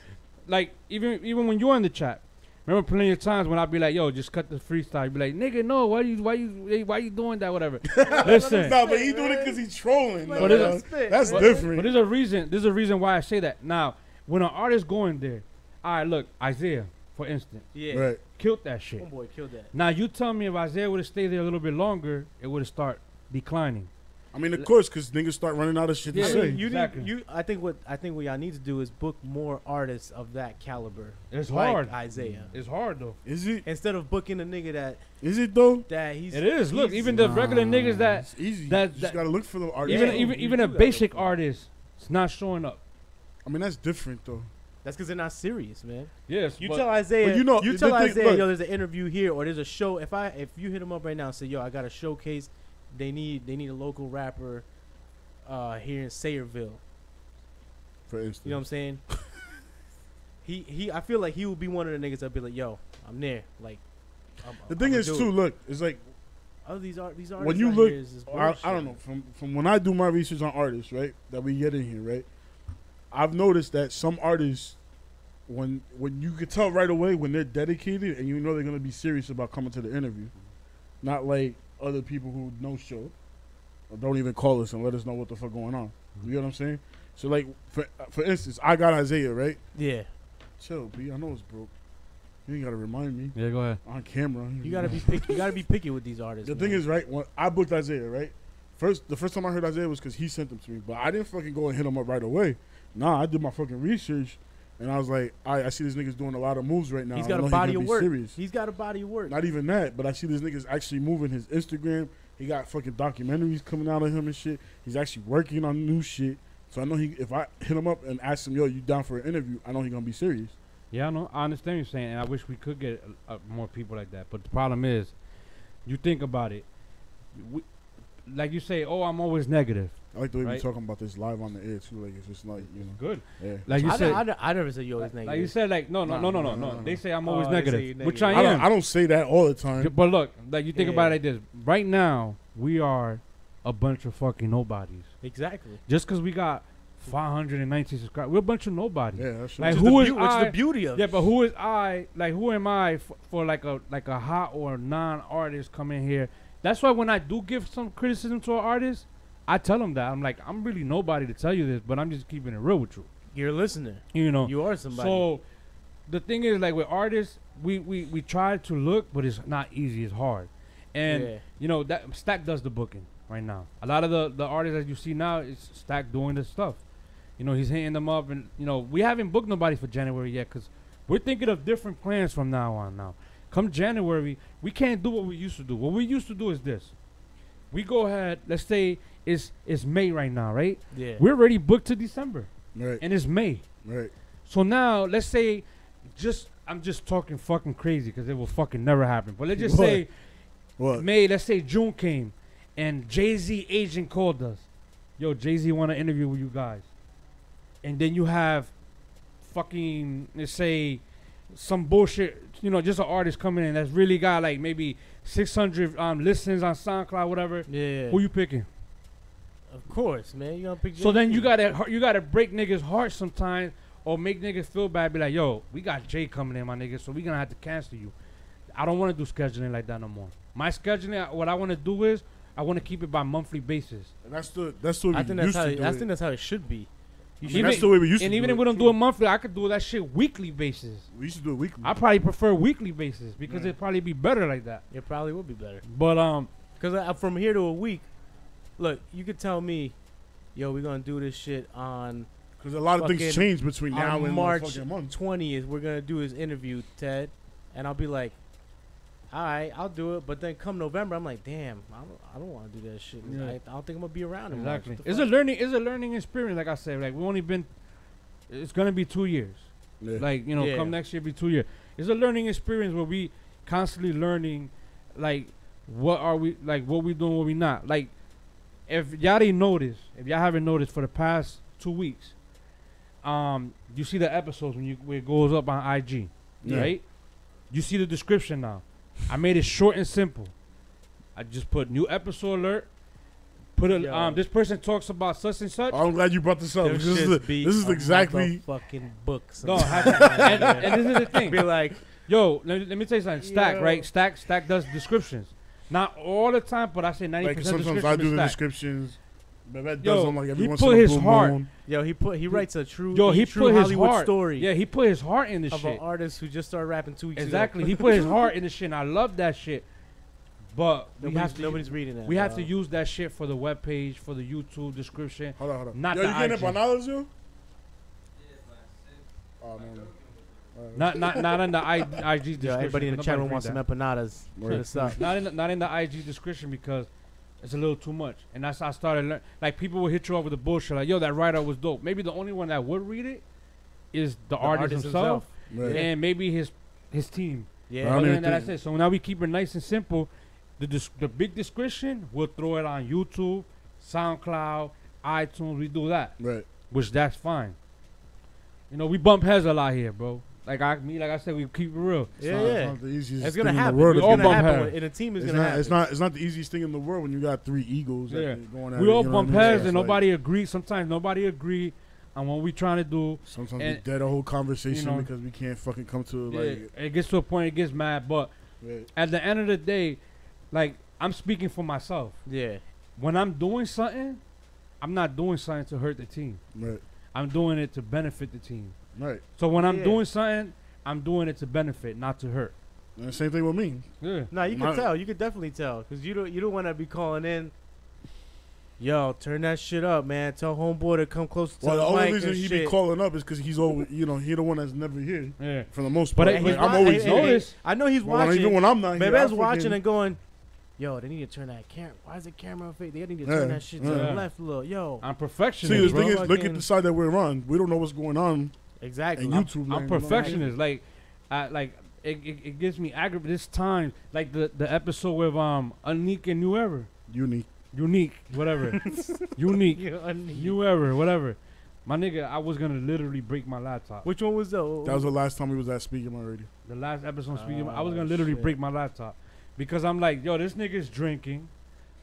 Like even when you're in the chat, remember plenty of times when I'd be like, "Yo, just cut the freestyle." You'd be like, "Nigga, no, why you doing that? Whatever." Listen, Nah, but he doing it because he's trolling. Like, though, But it's yo. a- spit, That's man. different. but there's a reason. There's a reason why I say that. Now, when an artist going there, all right, look, Isaiah, for instance, Yeah, Right. killed that shit. homeboy killed that. Now you tell me if Isaiah would have stayed there a little bit longer, it would have started declining. I mean, of course, because niggas start running out of shit Yeah, to I say. mean, you exactly. need, you. I think what y'all need to do is book more artists of that caliber. It's like hard. Isaiah. It's hard though. Is it? Instead of booking a nigga Is it though? that he's. It is. Look, he's- even the regular niggas that It's easy. that- you just that- gotta look for the artists. Yeah, even you a do gotta basic look for it. artist is not showing up. I mean, that's different though. That's because they're not serious, man. Yes, You but tell Isaiah. but you know, you the tell thing- Isaiah, look. yo, there's an interview here or there's a show. If you hit him up right now and say, yo, I got a showcase, they need a local rapper here in Sayreville. For instance, You know what I'm saying? I feel like he would be one of the niggas that'd be like, yo, I'm there. Like, the thing is too. Look, it's like Oh, these artists. when you out look, here is just I bullshit. don't know. From when I do my research on artists, right, that we get in here, right, I've noticed that some artists, when you can tell right away when they're dedicated and you know they're gonna be serious about coming to the interview, not like other people who no show or don't even call us and let us know what the fuck going on. You get what I'm saying? So like for instance, I got Isaiah, right? Yeah, Chill, B. I know it's broke. You ain't gotta remind me yeah, go ahead. on camera. you gotta be picky. You gotta be picky with these artists. The thing man. is, right, when I booked Isaiah, right? The first time I heard Isaiah was because he sent them to me, but I didn't fucking go and hit him up right away. Nah, I did my fucking research, And I was like, I see these niggas doing a lot of moves right now. He's I got know a body gonna of be work. serious. He's got a body of work. Not even that, but I see these niggas actually moving his Instagram. He got fucking documentaries coming out of him and shit. He's actually working on new shit. So I know if I hit him up and ask him, yo, you down for an interview, I know he gonna be serious. Yeah, I know. I understand what you're saying, and I wish we could get more people like that. But the problem is, you think about it. Like you say, oh, I'm always negative. I like the way Right. we're talking about this live on the air too. Like it's just like, you know. Good. Yeah. Like you said, I never said you always negative. like you said, like no. They say I'm always negative, they say you're which I negative. am. I don't say that all the time. But look, like you think about it Yeah. like this. Right now, we are a bunch of fucking nobodies. Exactly. Just because we got 519 subscribers, we're a bunch of nobodies. Yeah, that's Like true. who is which is I? the beauty of Yeah, it. but who is I? Like who am I for like a hot or non-artist coming here? That's why when I do give some criticism to an artist, I tell them that I'm like, I'm really nobody to tell you this, but I'm just keeping it real with you. You're a listener. You know. You are somebody. So the thing is, like with artists, we try to look, but it's not easy. It's hard, and Yeah. you know that Stack does the booking right now. A lot of the artists that you see now is Stack doing this stuff. You know, he's hitting them up, and you know we haven't booked nobody for January yet because we're thinking of different plans from now on. Now, come January, we can't do what we used to do. What we used to do is this: we go ahead. Let's say it's May right now, right? Yeah. We're already booked to December, Right, and it's May. right. So now, let's say, I'm just talking fucking crazy because it will fucking never happen. But let's just What? say What? May, let's say June came, and Jay-Z agent called us. Yo, Jay-Z want to interview with you guys. And then you have fucking, let's say, some bullshit, you know, just an artist coming in that's really got like maybe 600 listens on SoundCloud, whatever. Yeah. Who you picking? Of course, man. You gonna pick. So then Jay-Z. you gotta break niggas' hearts sometimes, or make niggas feel bad. Be like, yo, we got Jay coming in, my nigga, so we gonna have to cancel you. I don't want to do scheduling like that no more. My scheduling, what I want to do is I want to keep it by monthly basis. And that's the way I we think that's used how. to do I it. think that's how it should be. You I should mean, that's the way we used to And do even it, if we don't too. do it monthly, I could do that shit weekly basis. We used to do it weekly. I probably prefer weekly basis because Yeah. it'd probably be better like that. It probably would be better. But Because from here to a week, look, you could tell me, yo, we're gonna do this shit on Because a lot of fucking- things change between now on and March the fucking month. 20th. We're gonna do his interview, Ted, and I'll be like, all right, I'll do it. But then come November, I'm like, damn, I don't want to do that shit. Yeah. I don't think I'm gonna be around in exactly, March. it's a learning experience. Like I said, like we only been, it's gonna be 2 years. Yeah. Like, you know, Yeah. come next year be 2 years. It's a learning experience where we constantly learning, like, what are we, like, what we doing, what we not. Like, if y'all didn't notice, if y'all haven't noticed for the past 2 weeks, you see the episodes when it goes up on IG, Yeah. right? You see the description now. I made it short and simple. I just put new episode alert. Put a Yo. this person talks about such and such. I'm glad you brought this up. Them This is, shits be this is a exactly. motherfucking book. No, sometimes. and this is the thing. Be like, Yo, let me tell you something. Stack, Yo. right? Stack does descriptions. Not all the time, but I say 90% Like sometimes description I do is the Stack. descriptions. Babette Yo, does them like every he once put in a his blue heart. moon. yo, he writes a true. Yo, he true put his Hollywood heart. story. Yeah, he put his heart in the of shit. an artist who just started rapping 2 weeks Exactly. ago. He put his heart in the shit, and I love that shit. But Nobody's reading that. we have to dog. use that shit for the webpage, for the YouTube description. Hold on. Not Yo, the you getting IG. empanadas, yo? Oh, no. Not in the IG description. Yo, everybody in the chat room Nobody wants read some empanadas. Right. Hit us up. not in the IG description because it's a little too much. And that's how I started learning. Like, people will hit you up with the bullshit. Like, yo, that write-up was dope. Maybe the only one that would read it is the artist himself. Right. And maybe his team. Yeah. I don't Other even than that, think- that's it. So now we keep it nice and simple. The big description, we'll throw it on YouTube, SoundCloud, iTunes. We do that, Right. which that's fine. You know, we bump heads a lot here, bro. Like I said, we keep it real. It's Yeah, not, yeah. It's not the easiest It's gonna thing happen. in the world. It's We all gonna bump happen. heads. In a team, it's It's gonna not, happen. it's not the easiest thing in the world when you got three egos that Yeah. are going at We it, all you know bump what I mean? heads So and it's like, nobody agree. Sometimes nobody agree on what we trying to do. sometimes and- we dead a whole conversation you know, because we can't fucking come to Yeah, like. it gets to a point, it gets mad. But Right. at the end of the day, like, I'm speaking for myself. Yeah. When I'm doing something, I'm not doing something to hurt the team. Right. I'm doing it to benefit the team. Right. So when I'm Yeah. doing something, I'm doing it to benefit, not to hurt. And the same thing with me. Yeah. No, you can My- tell. You can definitely tell because you don't want to be calling in Yo, turn that shit up, man. Tell homeboy to come closer to Well, the the only mic reason and he shit. be calling up is because he's always, he the one that's never here Yeah. for the most But part. he's Like, I'm wa- always hey, here. noticed. I know he's But when- watching. even when I'm not here, Bebe's I watching freaking- and going, yo, they need to turn that camera. Why is the camera on? They need to turn Yeah, that shit to yeah. the left a little. Yo, I'm See, perfectionist, the bro. thing is, look at Fucking- the side that we're on. We don't know what's going on exactly. in YouTube. I'm land, you know? perfectionist. Like, it gives me aggravated. This time, like the episode with Unique and New Ever, unique, whatever, unique, New Ever, whatever. My nigga, I was gonna literally break my laptop. Which one was that? That was the last time we was at Speaking already. The last episode speaking, I Oh, was gonna literally shit. break my laptop because I'm like, yo, this nigga's drinking.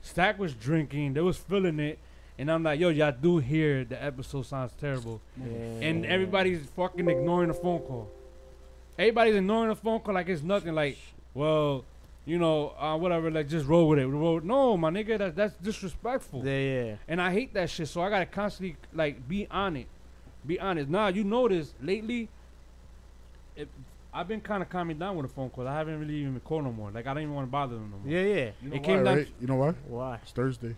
Stack was drinking. They was feeling it. And I'm like, yo, y'all do hear the episode sounds terrible. And everybody's fucking ignoring the phone call. Everybody's ignoring the phone call like it's nothing. Like, well, you know, whatever, like just roll with it. No, my nigga, that's disrespectful. Yeah. And I hate that shit. So I gotta constantly like be on it. Be honest. Nah, you notice lately, I've been kind of calming down with the phone calls. I haven't really even been called no more. Like I don't even want to bother them no more. Yeah. You know It why, came down right? You know why? Why? It's Thursday.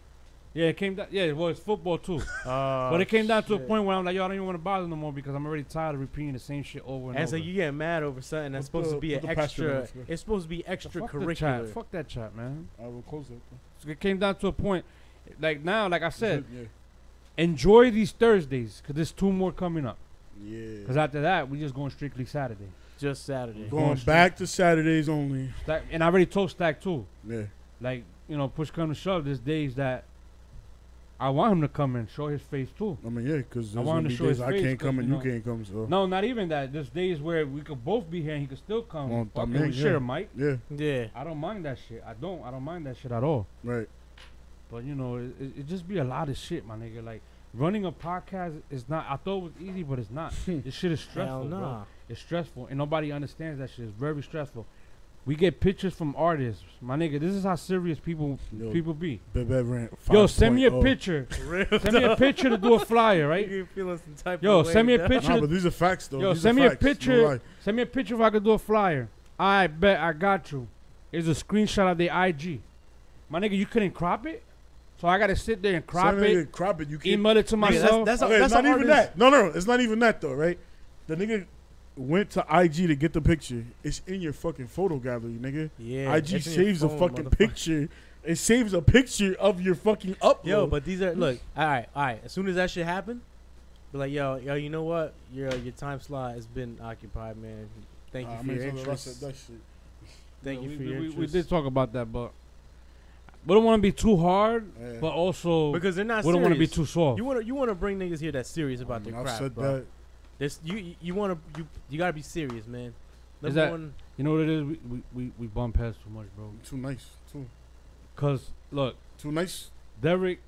Yeah, it came down. Yeah, well, it's football too. But it came down to a point where I'm like, yo, I don't even want to bother no more because I'm already tired of repeating the same shit over and And over. so you get mad over something that's supposed to be an extra. It's supposed to be Fuck the chat. extracurricular. Fuck that chat, man. I will close it. So it came down to a point, like now, like I said, Yeah. enjoy these Thursdays because there's 2 more coming up. Yeah. Because after that, we just going strictly Saturday. Just Saturday. Going back to Saturdays only. Stack, and I already told Stack too. Yeah. Like, you know, push come to shove, there's days that I want him to come and show his face too. I mean, yeah, because I want him to show his I face can't come 'cause, and you you know- can't come. So No, not even that. There's days where we could both be here and he could still come. Well, Fuck I it, mean, we share yeah. a mic. yeah, Yeah. I don't mind that shit. I don't mind that shit at all. right. But you know, it just be a lot of shit, my nigga. Like running a podcast is not. I thought it was easy, but it's not. This shit is stressful, Hell bro. nah. It's stressful, and nobody understands that shit. It's very stressful. We get pictures from artists, my nigga. This is how serious people be. Yo, send me a picture. Send me a picture to do a flyer, right? You feeling some type Yo, of way, send me a dog. picture. Nah, but these are facts though. Yo, These send are me a facts. No picture. lie. Send me a picture if I could do a flyer. I bet I got you. It's a screenshot of the IG. My nigga, you couldn't crop it? So I gotta sit there and crop Send it, Crop it. You can't. email it to Nigga, myself. that's Okay, it's an not even artist. that. No, it's not even that though, right? The nigga went to IG to get the picture. It's in your fucking photo gallery, nigga. Yeah. IG it's in your saves a phone, fucking motherfucker. picture. It saves a picture of your fucking upload. Yo, but these are look. All right. As soon as that shit happen, be like, yo, you know what? Your time slot has been occupied, man. Thank you for your interest. That shit. Thank you for your we interest. did talk about that, but we don't want to be too hard, Yeah. but also Because they're not we don't want to be serious. too soft. You want to bring niggas here that's serious about their I've craft, said bro. that. This you want to you gotta be serious, man. Is Number that- one, You know what it is? We bump heads too much, bro. Too nice. Cause look, Too nice. Derek,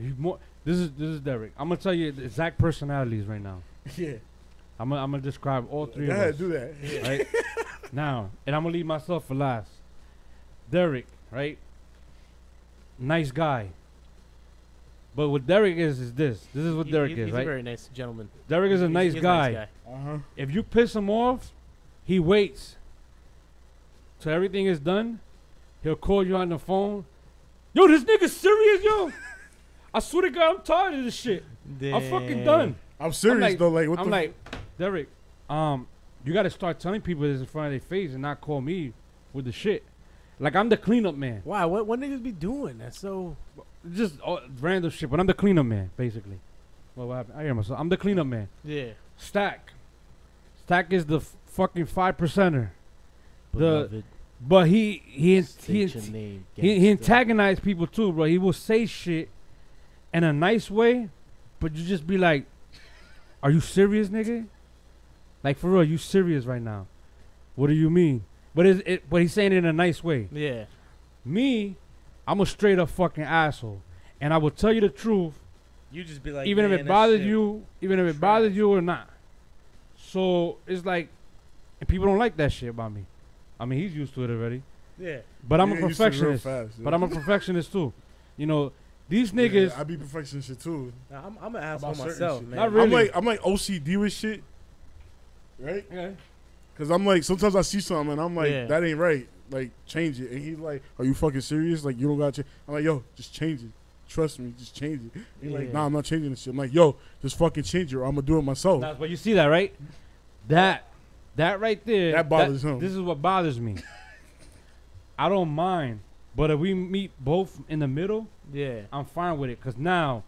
he's more. This is Derek. I'm gonna tell you the exact personalities right now. Yeah. I'm gonna describe all 3 Go of ahead, us. do that. Right now, and I'm gonna leave myself for last. Derek, right? Nice guy. But what Derek is this. This is what Derek is, he's right? a very nice gentleman. Derek is a He's- nice he's guy. Uh-huh. If you piss him off, he waits till everything is done. He'll call you on the phone. Yo, this nigga serious, yo. I swear to God, I'm tired of this shit. I'm fucking done. I'm serious like- though. Like, what I'm the like, Derek, you gotta start telling people this in front of their face and not call me with the shit. Like I'm the cleanup man. Wow, what niggas be doing? That's so. Just random shit, but I'm the cleanup man, basically. Well, what happened? I hear myself. I'm the cleanup man. Yeah. Stack is the fucking 5%er. Beloved, But he state your name, he gangsta. antagonized people too, bro. He will say shit in a nice way, but you just be like, "Are you serious, nigga? Like for real, you serious right now? What do you mean?" But he's saying it in a nice way. Yeah. Me, I'm a straight up fucking asshole, and I will tell you the truth, You just be like, even if man, it that bothers shit- you, even if it trash. bothers you or not. So it's like, and people don't like that shit about me. I mean, he's used to it already. Yeah. But I'm You a get used to it real perfectionist. fast, yeah. But I'm a perfectionionist too. You know, these Yeah, niggas. I be perfectionist shit too. Nah, I'm an asshole About certain myself, shit. man. Not really. I'm like OCD with shit, right? Yeah. Because I'm like, sometimes I see something and I'm like, Yeah. that ain't right. Like, change it. And he's like, are you fucking serious? Like, you don't got to. I'm like, yo, just change it. trust me, just change it. He's like, Yeah. nah, I'm not changing this shit. I'm like, yo, just fucking change it or I'm gonna do it myself. Nah, but you see that, right? That right there. That bothers him. This is what bothers me. I don't mind, but if we meet both in the middle, Yeah. I'm fine with it. Cause now,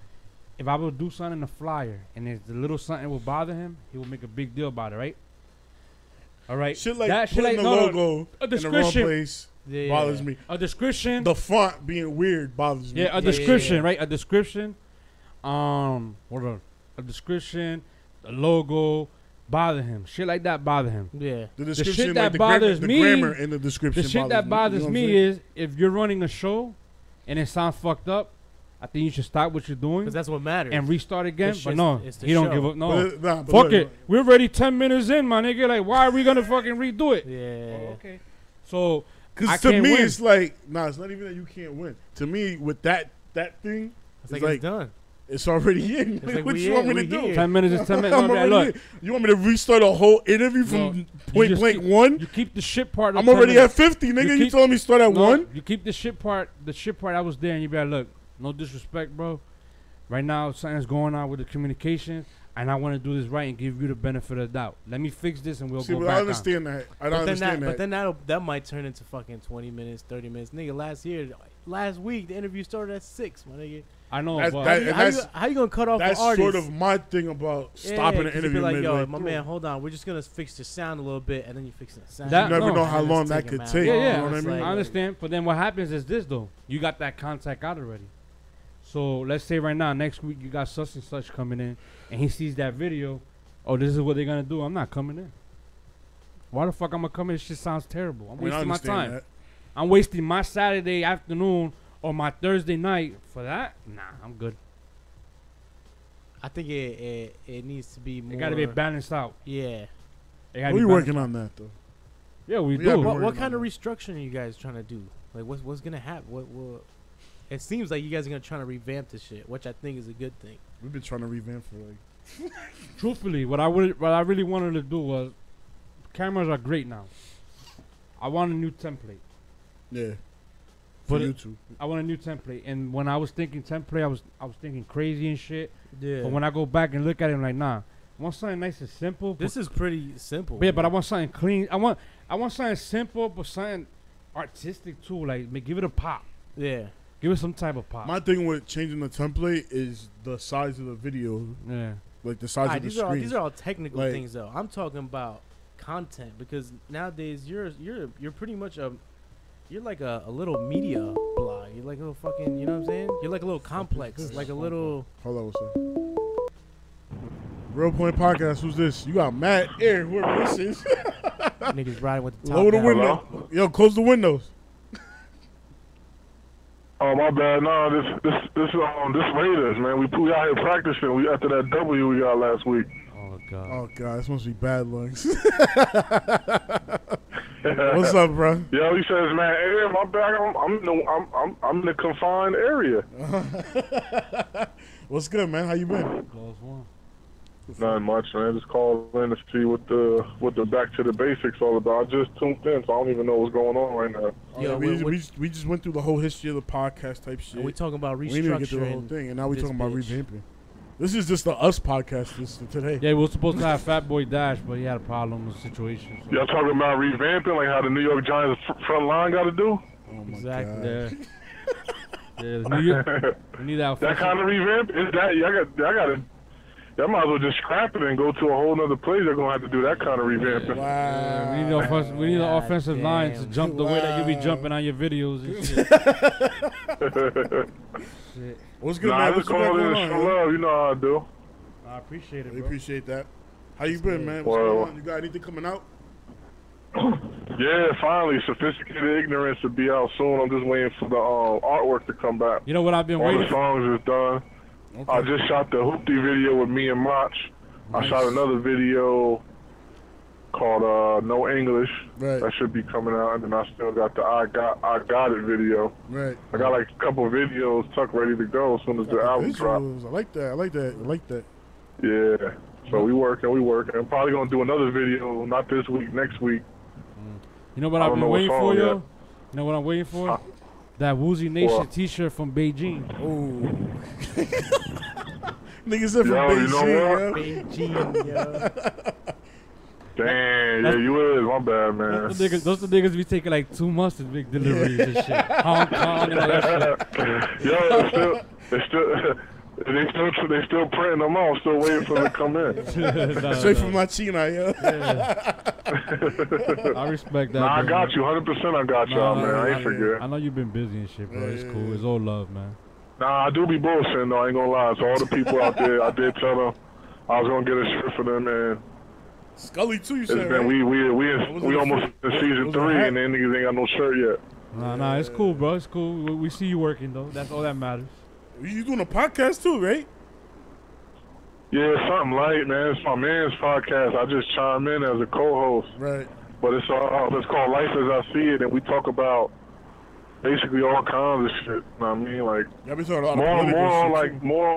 if I would do something in the flyer and if the little something will bother him, he will make a big deal about it, right? All right. Shit like that shit putting like the no, logo a in the wrong description. place Yeah. bothers me. A description. The font being weird bothers me. Yeah, a description, right? A description. What a description, a logo, bother him. Shit like that bother him. Yeah. The shit description, that like the bothers the me- grammar in the description. The shit that bothers you know what I'm me saying? is if you're running a show and it sounds fucked up, I think you should stop what you're doing Because that's what matters. and restart again. It's But just- no, it's the he don't show. give up. No, But fuck look, it. We're already 10 minutes in, my nigga. Like, why are we gonna fucking redo it? Yeah. Oh, okay. So I Because to can't me, win. it's like, nah, it's not even that you can't win. To me, with that thing, It's it's like, like it's done. it's already in. like what we you want in, me to we do? here. 10 minutes is 10 minutes. I'm No, already look, in. You want me to restart a whole interview No, from you point just blank keep- one? you keep the shit part. Of I'm 10 already minutes. at 50, nigga. You keep- telling me start at No, one? You keep the shit part. The shit part I was there, and you be like, look, no disrespect, bro. Right now, something's going on with the communication, and I want to do this right and give you the benefit of the doubt. Let me fix this, and we'll See, go but back I on. understand that. I don't But understand that. then that might turn into fucking 20 minutes, 30 minutes. Nigga, last week, the interview started at 6, my nigga. I know, That's- but that- and that's- How you gonna cut off That's an artist? sort of my thing about stopping an 'cause you be interview like, midway yo, my through. man, hold on. We're just gonna fix the sound a little bit, and then you fix the sound. That- You never no. know how And long it's that taking could mad take. Yeah, long. yeah. You know what I It's mean? like- I understand. But then what happens is this, though. You got that contact out already. So let's say right now, next week, you got such and such coming in, and he sees that video. Oh, this is what they're going to do. I'm not coming in. Why the fuck I'm going to come in? This shit sounds terrible. I'm I mean, I wasting my understand time. that. I'm wasting my Saturday afternoon or my Thursday night for that? Nah, I'm good. I think it needs to be more. It got to be balanced out. Yeah. It gotta We be working balanced on that, though. out. Yeah, we we do. have What, working what on kind of that. restructuring are you guys trying to do? Like, what's gonna happen? What? It seems like you guys are gonna try to revamp this shit, which I think is a good thing. We've been trying to revamp for like. Truthfully, what I really wanted to do was, cameras are great now. I want a new template. Yeah. For But it- YouTube. I want a new template. And when I was thinking template, I was thinking crazy and shit. Yeah. But when I go back and look at it, I'm like, nah. I want something nice and simple. This is pretty simple. but I want something clean. I want something simple, but something artistic too. Like, give it a pop. Yeah. Give it some type of pop. My thing with changing the template is the size of the video, Yeah. like the size of the These are screen. all technical Like- things though. I'm talking about content because nowadays you're pretty much you're like a little media blog. You're like a little fucking, you know what I'm saying? You're like a little complex, like a little. Hold on, what's that? Real Point Podcast. Who's this? You got Matt Air. Whoever this is. Niggas riding with the top Lower the down. window. Yo, close the windows. Oh my bad. No, this Raiders, man. We out here practicing. We after that W we got last week. Oh god. Oh god, this must be bad lungs. What's up, bro? Yo, he says, man, hey, my bad. I'm in the confined area. What's good, man? How you been? Close one. Not much, man. Just called in to see what the back to the basics all about. I just tuned in, so I don't even know what's going on right now. Oh, Yo, yeah, we- we just went through the whole history of the podcast type shit. And we talking about We didn't even get through the whole restructuring. thing, and now we this talking about bitch. revamping. This is just the us podcast this today. Yeah, we were supposed to have Fat Boy Dash, but he had a problem with the situation. So. Y'all talking about revamping, like how the New York Giants front line got to do? Oh my Exactly. god. Yeah. Yeah, New York, we need that. That kind of revamp is that y'all might as well just scrap it and go to a whole nother place. They're gonna have to do that kind of revamping. Wow. We need the we need the God offensive line to damn. jump the way that you be Wow. jumping on your videos and shit. Shit. What's good, Nah, man? I What's just called in going to on? show man? love. You know how I do. I appreciate it, We bro. appreciate that. How you been, man? What's Well- going on? You got anything coming out? Yeah, finally, Sophisticated Ignorance will be out soon. I'm just waiting for the artwork to come back. You know what I've been All waiting the for? songs is done. Okay. I just shot the Hoopty video with me and Mach. I shot another video called No English. Right. That should be coming out. And then I still got the I Got It video. Right. I got like a couple videos tucked ready to go as soon as the album drops. Visuals. I like that. I like that. I like that. Yeah. So we working. I'm probably gonna do another video, not this week, next week. You know what I I've don't been know what waiting for, song yo? yet. You know what I'm waiting for? That Woozy Nation What? T-shirt from Beijing. Oh. Niggas said from Yo, you know Beijing, what? yo. Beijing, yo. Damn, yeah, you is. My bad, man. Those the niggas be taking like 2 months to make deliveries and shit. Hong Kong and all that shit. Yo, they still printing them out. Still waiting for them to come in. Straight from my China, yo. I respect that. Nah, I bro. got you. 100% I got y'all, man. I ain't forget. I know you've been busy and shit, bro. It's cool. It's all love, man. Nah, I do be bullshitting though. I ain't gonna lie. So all the people out there, I did tell them I was gonna get a shirt for them, man. Scully too, you It's said, been right? we almost in season 3 and then niggas ain't got no shirt yet. Nah, it's cool, bro. It's cool. We see you working though. That's all that matters. You doing a podcast too, right? Yeah, it's something light, man. It's my man's podcast. I just chime in as a co-host. Right. But it's called Life as I See It, and we talk about basically all kinds of shit. You know what I mean? Like Y'all be talking a lot of more political on shit, like too. more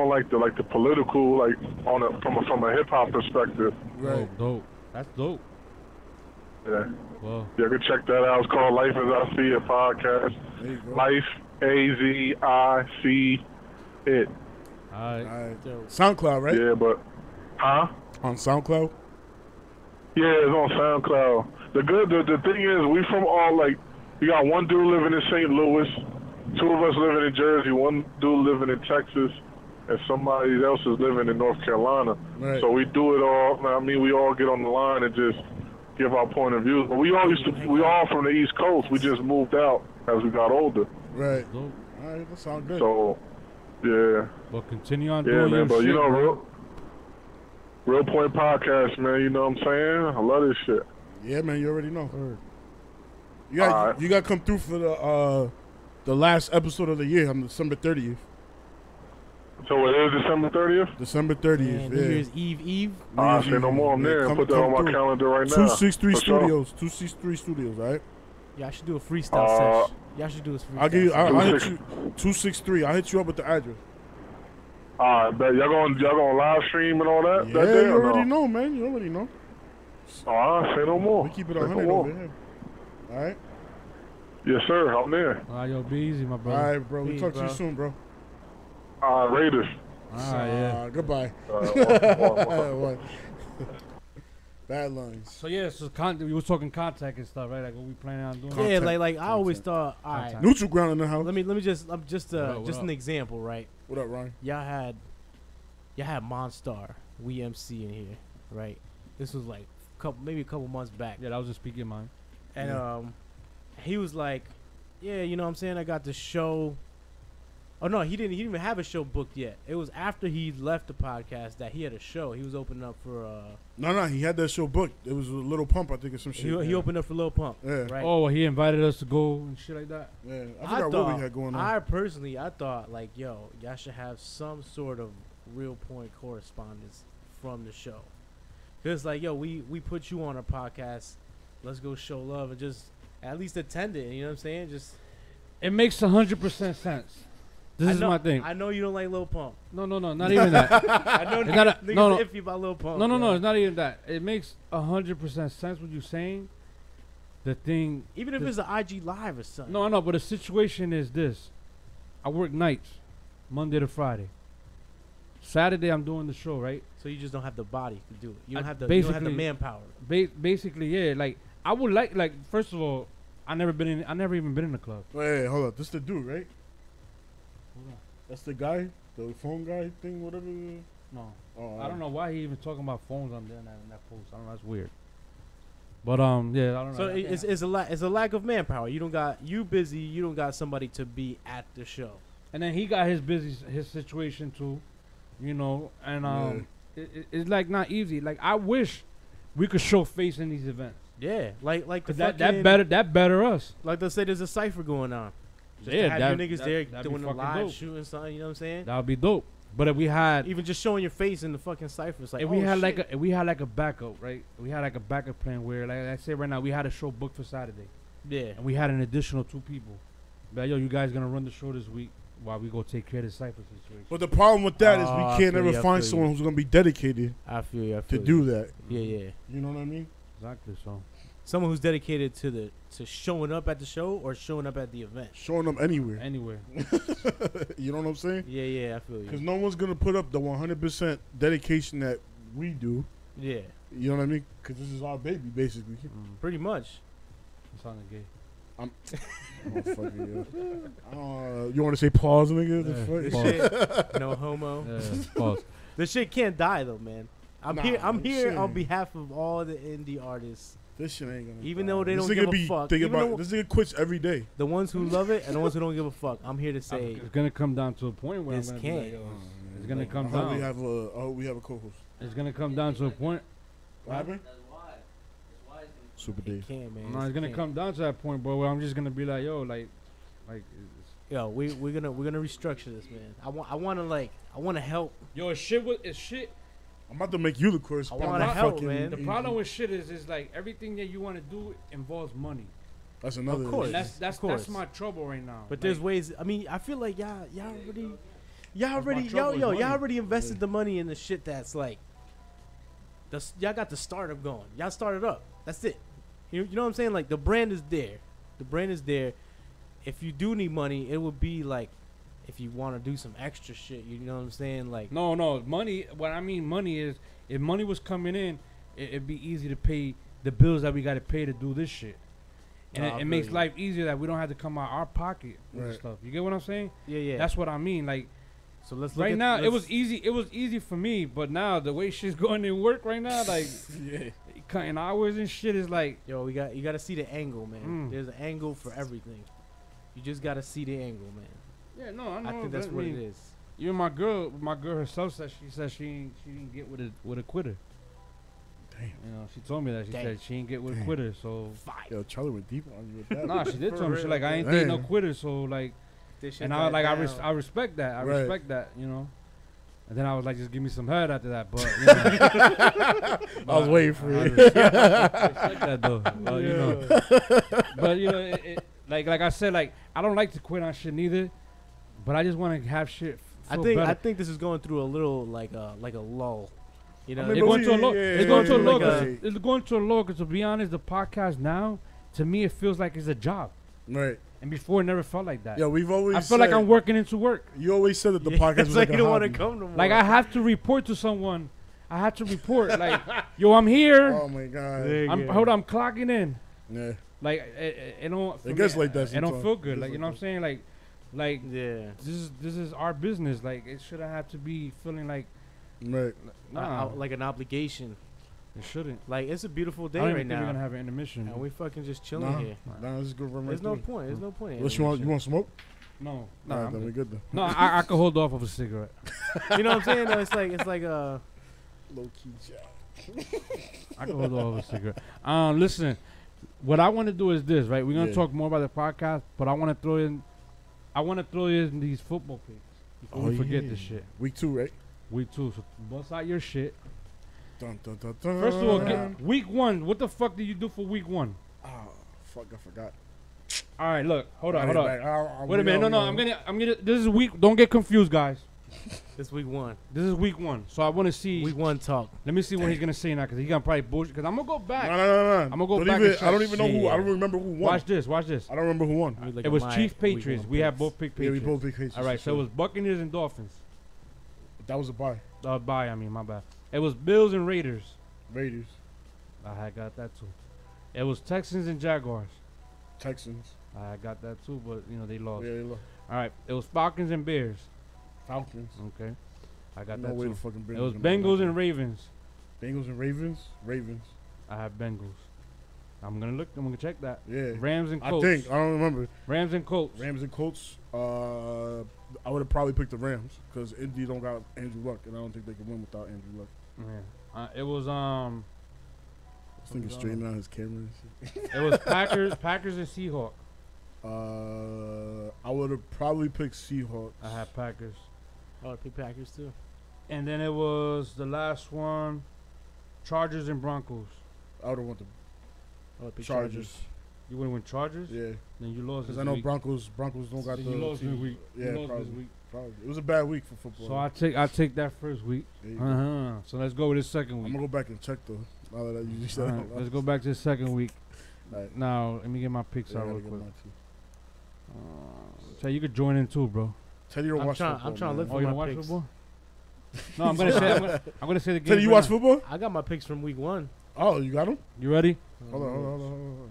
on like the political, like from a hip hop perspective. Right. Dope. That's dope. Yeah. Well, You can check that out. It's called Life as I See It podcast. There you go. Life AZIC it. all right. All right. SoundCloud, right? Yeah, but On SoundCloud. yeah, it's on SoundCloud. The thing is, we from all like we got one dude living in St. Louis, 2 of us living in Jersey, 1 dude living in Texas, and somebody else is living in North Carolina. Right. So we do it all. I mean, we all get on the line and just give our point of view. But we all from the East Coast. We just moved out as we got older. Right. Dope. All right, that sounds good. So yeah. Well, continue on Yeah, doing your man, but shit, you know, bro. real point podcast, man. You know what I'm saying? I love this shit. Yeah, man, you already know. You All got right. you got to come through for the last episode of the year on December 30th. So it is December 30th. December 30th. Man, New yeah. Year's Eve. I say no more. I'm Yeah, there. come- Put that come on my through. calendar right now. 263 For sure. Studios. 263 Studios. Right. Y'all should do a freestyle session. Y'all should do a freestyle I'll give you. I'll hit 263. you 263. I'll hit you up with the address. All right, bet y'all gonna live stream and all that. Yeah, that day you or already no? know, man. You already know. Oh, I say no more. We keep it Say 100 no more. over here. All right. Yes, sir. I'm there. All right, yo, be easy, my All brother. right, bro. We Peace, talk to you bro. soon, bro. Raiders. All right, yeah. Goodbye. One. What? Bad lines. So yeah, so we was talking contact and stuff, right? Like what we planning on doing. Yeah, Content. like I always thought. All right, Content. Neutral ground in the house. let me just What just up? an example, right? What up, Ryan? Y'all had Monstar, We MC in here, right? This was like maybe a couple months back, Yeah, that was just speaking mine. and Yeah. he was like, yeah, you know what I'm saying, I got the show. Oh no, he didn't even have a show booked yet. It was after he left the podcast that he had a show. He was opening up for No, he had that show booked. It was a Little Pump, I think, or some shit. he opened up for Lil Pump, Yeah. right? Oh, well, he invited us to go and shit like that. Yeah, I forgot what we had going on. I personally, I thought like, yo, y'all should have some sort of real point correspondence from the show. Cause like, yo, we put you on a podcast. Let's go show love and just at least attend it. You know what I'm saying? Just It makes 100% sense. This I is know, my thing. I know you don't like Lil Pump. No, not even that. I know It's not a- niggas no, no. iffy about Lil Pump. No, yo. it's not even that. It makes 100% sense what you're saying. The thing, Even if it's an IG live or something. no, I know, but the situation is this: I work nights, Monday to Friday. Saturday I'm doing the show, right? So you just don't have the body to do it. You don't I have the basically- manpower. Basically, yeah. Like I would like first of all, I never even been in a club. Wait, hold up. This the dude, right? That's the guy, the phone guy thing, whatever. No, Oh, I don't know why he even talking about phones on there in that post. I don't know. That's weird. But yeah, I don't know. So it's a lack of manpower. You don't got you busy. You don't got somebody to be at the show. And then he got his situation too, you know. And it's like not easy. Like I wish we could show face in these events. Yeah, like the 'Cause fucking, that better us. Like they say, there's a cipher going on. Just Yeah, to have that- your niggas that- there that'd be doing the fucking live dope. shooting something. You know what I'm saying? That would be dope. But if we had Even just showing your face in the fucking cipher, it's like if oh, we had shit. like a backup, right? We had like a backup plan where, like I say right now, we had a show booked for Saturday, yeah. and we had an additional 2 people. But yo, you guys gonna run the show this week while we go take care of the cipher situation. But the problem with that is Oh, I we can't feel ever you, I find feel someone you. who's gonna be dedicated I feel you. I to feel do that. you. Yeah, yeah. You know what I mean? Exactly. So someone who's dedicated to showing up at the show or showing up at the event. Showing up anywhere. Anywhere. You know what I'm saying? Yeah, I feel Because you. no one's gonna put up the 100% dedication that we do. Yeah, You know what I mean? Because this is our baby, basically. pretty much. It's on the gay. Oh, fuck it, yeah. You want to say pause, nigga? The Yeah, fuck? This Pause. shit, no homo. Yeah, pause. This shit can't die though, man. I'm Nah, here I'm on saying. behalf of all the indie artists, This shit ain't gonna. Even die. though they This don't nigga give a be fuck. thinking Even about though- this nigga quits every day. the ones who love it and the ones who don't give a fuck. I'm here to say It's gonna come down to a point where This I'm gonna be like, can't. yo, it's gonna come I hope down. we have a co-host. It's gonna come down to a point. What happened? Super it Dave. can't, man. No, it's gonna come down to that point, bro, where I'm just gonna be like, yo, like, Yo, we're gonna restructure this, man. I want to help. yo, it's shit. I'm about to make you the correspondent. wanna help, Fucking man. The problem with shit is like everything that you want to do involves money. That's another. Of course. And that's Of course. my trouble right now. But Like, there's ways. I mean, I feel like y'all already trouble is money. y'all already invested the money in the shit that's like. Y'all got the startup going. Y'all started up. That's it. You know what I'm saying? Like the brand is there. The brand is there. If you do need money, it would be like if you want to do some extra shit. You know what I'm saying? Like no, money. What I mean, money is if money was coming in, it'd be easy to pay the bills that we got to pay to do this shit, and Nah, I it feel makes you. life easier that we don't have to come out our pocket with Right. stuff. You get what I'm saying? yeah. That's what I mean. Like So let's look right at- now, it let's- was easy. It was easy for me, but now the way shit's going in work right now, like Yeah. cutting hours and shit is like. Yo, you got to see the angle, man. Mm. There's an angle for everything. You just got to see the angle, man. Yeah, no, I know. I think that's but what mean, it is. Even my girl herself said she didn't get with a quitter. Damn. You know, she told me that she Damn. said she didn't get with a Damn. quitter. So Yo, Charlie went deep on you with that. nah, she did For tell me she real, like I ain't man. dating no quitter. So like, This shit and I died like down. I respect that. I Right. respect that. You know. And then I was like, just give me some head after that. But you know, I was waiting for I you. respect that though. But, you know, but you know, like I said, like I don't like to quit on shit neither. But I just want to have shit. I feel think better. I think this is going through a little like a lull. You know, I mean, It's going to a low. Yeah, It's going to a yeah, low. like a- It's going to a low. Because to be honest, the podcast now, to me, it feels like it's a job. Right. And before, it never felt like that. Yeah, we've always. I feel like said- I'm working into work. You always said that the Yeah, podcast it's was like like you a don't want to hobby. come no more. Like I have to report to someone. I have to report. Like, yo, I'm here. Oh my god. There I'm you go. hold on, I'm clocking in. Yeah. Like it don't. for It gets me, like that It don't sometimes. feel It good. gets Like you like know what I'm saying. Like Yeah. this is our business. Like it shouldn't have to be feeling like Right. nah. Like an obligation. It shouldn't. Like it's a beautiful I day don't right even think we're now, gonna have an intermission. and we fucking just chilling Nah. here. Nah, this is good. There's no point. There's no point. in What you want? You intermission. want smoke? No, Nah, I'm then we good. good then. No, I could hold off of a cigarette. You know what I'm saying? Though? It's like Low key jack. I can hold off of a cigarette. Listen, what I want to do is this, right? We're gonna Yeah. talk more about the podcast, but I want to throw in these football picks before we forget this shit. Week 2, right? Week 2, so bust out your shit. Dun, dun, dun, dun. First of all, week 1. What the fuck did you do for week 1? Oh, fuck, I forgot. All right, look, hold on. Wait a Wait minute, no, I'm gonna. This is week. Don't get confused, guys. this week one. This is week 1, so I want to see. Week one talk. Let me see what he's gonna say now, because he's gonna probably bullshit. Because I'm gonna go back. No. I'ma go Don't back even- and I don't check. even know who. I don't Shit. remember who won. Watch this. I don't remember who won. We look It at was my Chiefs week Patriots. one We had picks. both picked Yeah, we Patriots. both picked Patriots. All right, for so it sure. was Buccaneers and Dolphins. That was a bye. Bye. I mean, my bad. It was Bills and Raiders. Raiders, I had got that too. It was Texans and Jaguars. Texans. I had got that too, but you know they lost. Yeah, they lost. All right, it was Falcons and Bears. Falcons. Okay, I got No that way too. the fucking It was Bengals and Ravens. Bengals and Ravens. Ravens. I had Bengals. I'm gonna look. I'm gonna check that. Yeah. Rams and I Colts. think I don't remember. Rams and Colts. Rams and Colts. I would have probably picked the Rams because Indy don't got Andrew Luck, and I don't think they can win without Andrew Luck. Yeah. It was This nigga straightening out his camera and shit. It was Packers and Seahawks. I would have probably picked Seahawks. I had Packers. Oh, I picked Packers too. And then it was the last one, Chargers and Broncos. I would have went the Oh, I picked Chargers. You would have went Chargers. Yeah, Then you lost. because This I know week. Broncos don't got So the you lost team. this week. Yeah, you lost probably. this week. Probably. It was a bad week for football. So I take that first week. There you go. So let's go with this second I'm week. gonna go back and check though. Now that you said All it right, out loud. let's go back to the second week. Right. Now, let me get my picks Yeah, I out real gotta get quick. mine too. So you could join in too, bro. Teddy don't I'm watch trying- football. I'm trying to man. look Oh, you my don't watch picks. football? No, I'm gonna say I'm gonna say the game. Teddy, you right watch now. football? I got my picks from week 1. Oh, you got them? You ready? Hold on.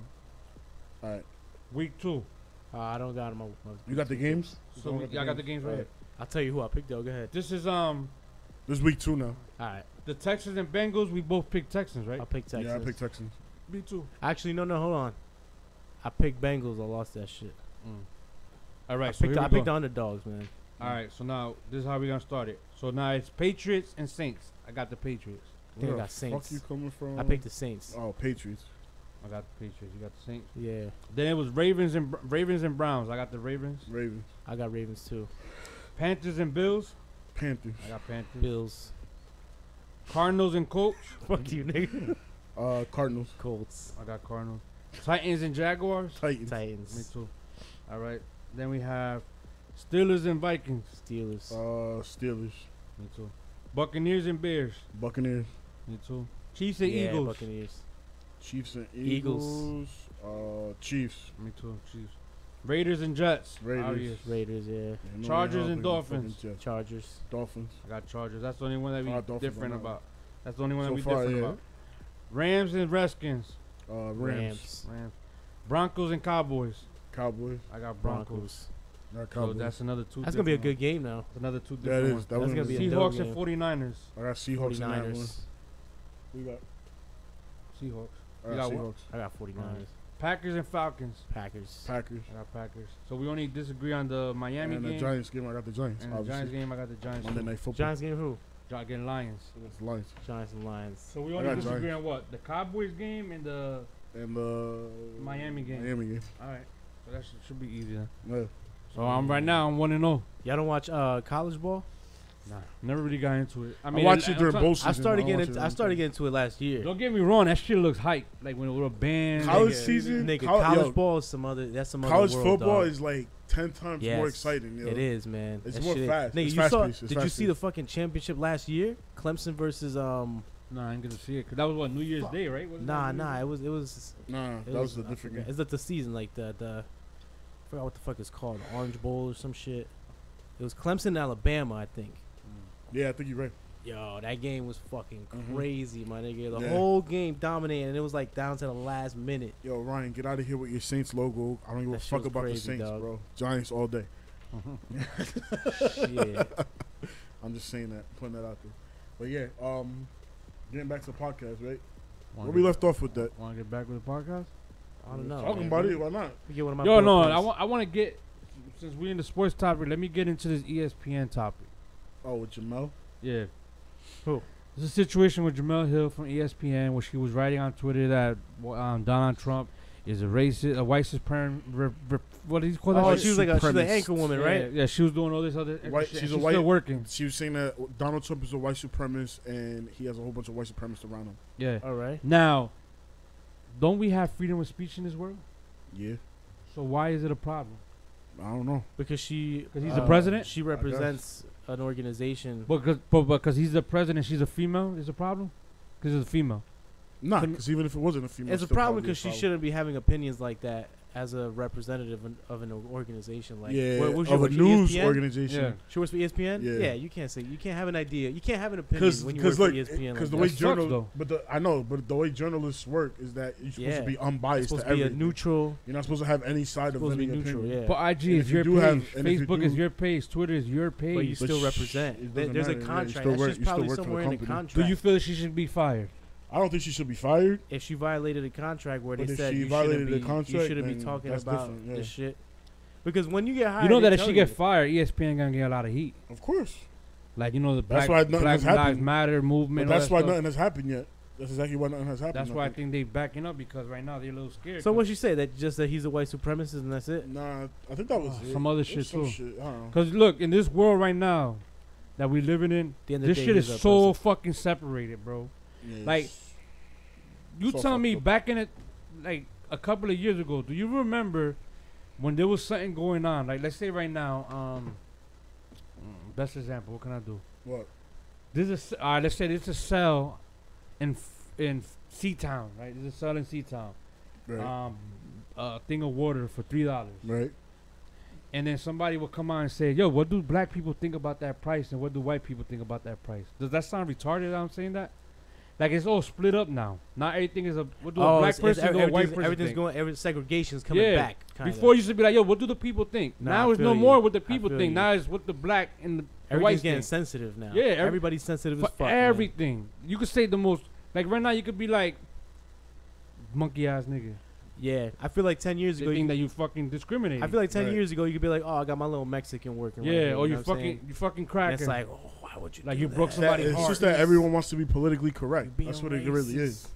All right. Week 2. I don't got them. You got the games? So I got the games right here. I'll tell you who I picked though. Go ahead. This is This is week 2 now. All right. the Texans and Bengals. We both picked Texans, right? I'll pick Texans. Yeah, I picked Texans. Me too. Actually, no, hold on. I picked Bengals. I lost that shit. All right, I so picked, here I we picked go. the underdogs, man. All right, so now this is how we gonna start it. So now it's Patriots and Saints. I got the Patriots. I think I Where got the Saints. fuck you coming from? I picked the Saints. Oh, Patriots. I got the Patriots. You got the Saints. Yeah, Then it was Ravens and Browns. I got the Ravens. Ravens. I got Ravens too. Panthers and Bills. Panthers. I got Panthers. Bills. Cardinals and Colts. Fuck you, nigga. Cardinals. Colts. I got Cardinals. Titans and Jaguars. Titans. Me Titans. too. All right. Then we have Steelers and Vikings. Steelers. Steelers. Me too. Buccaneers and Bears. Buccaneers. Me too. Chiefs and Yeah, Eagles. Buccaneers. Chiefs and Eagles. Chiefs. Me too. Chiefs. Raiders and Jets. Raiders. Obvious. Raiders, yeah. Yeah, no, Chargers yeah, and I Dolphins. fucking Jets. Chargers. Dolphins. I got Chargers. That's the only one that we Dolphins different on that about. That's the only one So that we far, different yeah. about. Rams and Redskins. Rams. Rams. Broncos and Cowboys. Cowboys. I got Broncos. Not So Cowboys. that's another two. That's gonna be a different good game now. ones. Another two that different is. ones. That That's one gonna is- be a dope Seahawks and game. 49ers. I got Seahawks in that one. 49ers. We got. Seahawks. I You got got what? Seahawks. I got 49ers. Packers and Falcons. Packers. Packers. I got Packers. So we only disagree on the Miami And game. the Giants game, I got the Giants. And the obviously. Giants game, I got the Giants. Monday too. Night Football. Giants game who? Against Lions. Against the Lions. Giants and Lions. So we I only got disagree Giants. on what? The Cowboys game and the And the Miami game. Miami game. All right. So that should be easy then. Yeah. So I'm right now. I'm 1-0. Y'all don't watch college ball? Nah, never really got into it. I watched it during both seasons. I started don't watch getting it I started every getting into it last year. Don't get me wrong. That shit looks hype. Like when with a band. College Nigga, season? Nigga, Col- college yo, ball is some other. That's some College other world, football dog. is like 10 times more Yes, exciting. Yo. It is, man. It's That more shit- fast. Nigga, It's you saw? fast-paced. It's Did you see the fast-paced. fucking championship last year? Clemson versus Nah, I ain't gonna see it. Cause that was what New Year's Day, right? Was it Nah, New nah. Year's? It was. Nah, It that was a different game. It's like the season, like the. I forgot what the fuck it's called, the Orange Bowl or some shit. It was Clemson, Alabama, I think. Yeah, I think you're right. Yo, that game was fucking Mhm. crazy, my nigga. The Yeah. whole game dominated, and it was like down to the last minute. Yo, Ryan, get out of here with your Saints logo. I don't give a That shit fuck was about crazy, the Saints, dog. bro. Giants all day. Yeah. I'm just saying that, putting that out there. But yeah, getting back to the podcast, right? Where we left off with that? Want to get back with the podcast? I don't know. Talking man. about it, why not? Let me get one of my Yo, no. boyfriends. I want to get. Since we're in the sports topic, let me get into this ESPN topic. Oh, with Jamel? Yeah. Who? There's a situation with Jamel Hill from ESPN where she was writing on Twitter that Donald Trump is a racist, a white supremacist. What do you call that? Oh, shit? she was like she's an Supremacist. anchor woman, right? Yeah, she was doing all this other. White- shit, she's and a white- still working. She was saying that Donald Trump is a white supremacist and he has a whole bunch of white supremacists around him. Yeah. All right. Now, don't we have freedom of speech in this world? Yeah. So why is it a problem? I don't know. Because she. 'Cause he's the president? She represents an organization. Because he's the president, she's a female. Is a problem? Because it's a female. Nah, Couldn't- because even if it wasn't a female, It's a still problem probably because she shouldn't be having opinions like that as a representative of an organization. Like, Yeah, what was of a what, news ESPN? organization. Yeah. She works for ESPN. Yeah. You can't say you can't have an idea. You can't have an opinion when you work Because for look, ESPN. because the like way That sucks, journal, though. I know, but the way journalists work is that you're supposed Yeah. to be it's unbiased supposed to to be a everything. neutral. You're not supposed to have any side of Supposed to any be neutral. opinion. Yeah. But IG And is if you your do page. have- and if you Facebook is do- your page. Twitter is your But you page. still sh- represent. it There's doesn't a matter. Yeah, contract. you still That's work- just you still probably work for the somewhere in the company. contract. Do you feel that she should be fired? I don't think she should be fired. If she violated a contract where But they if said she you violated shouldn't the be, you contract, shouldn't be then talking that's about different, yeah. this shit. Because when you get hired, You know they that if tell she get you. fired, ESPN gonna get a lot of heat. Of course. Like the That's Black, why nothing Black has Lives happened. Matter But movement. that's all why that nothing stuff. has happened yet. That's exactly why nothing has happened. That's why I think they backing up because right now they're a little scared. So what she say? That just that he's a white supremacist and that's it. Nah, I think that was it. some other It was shit some too. Shit. I don't know. Because look, in this world right now that we living in, At the end of this the day, shit he's is a so person. fucking separated, bro. Yeah, Like, it's- You So tell me fucked up. back in it, like a couple of years ago, do you remember when there was something going on? Like, let's say right now, best example, what can I do? what? This is let's say this is a cell in Seatown, right? This is a cell in Seatown, Right. a thing of water for $3. Right. And then somebody will come out and say, yo, what do black people think about that price and what do white people think about that price? Does that sound retarded that I'm saying that? Like, it's all split up now. Not everything is what do a black person do a white person everything's think? going, segregation's coming back. Kinda. Before it used to be like, yo, what do the people think? Nah, now I it's no feel you. more what the I people feel think. you. Now it's what the black and the Everything's white getting think. sensitive now. Yeah, everybody's sensitive For as fuck. Man. everything. You could say the most, like right now you could be like, monkey ass nigga. Yeah, I feel like 10 years The ago. thing that you fucking discriminate. I feel like 10 Right. years ago you could be like, oh, I got my little Mexican working. right yeah, here, or you you know what I'm fucking saying? you fucking And cracker. it's like, oh, why would you? Like do you broke that? somebody It's heart. just that everyone wants to be politically correct. Being That's what it really racist. is.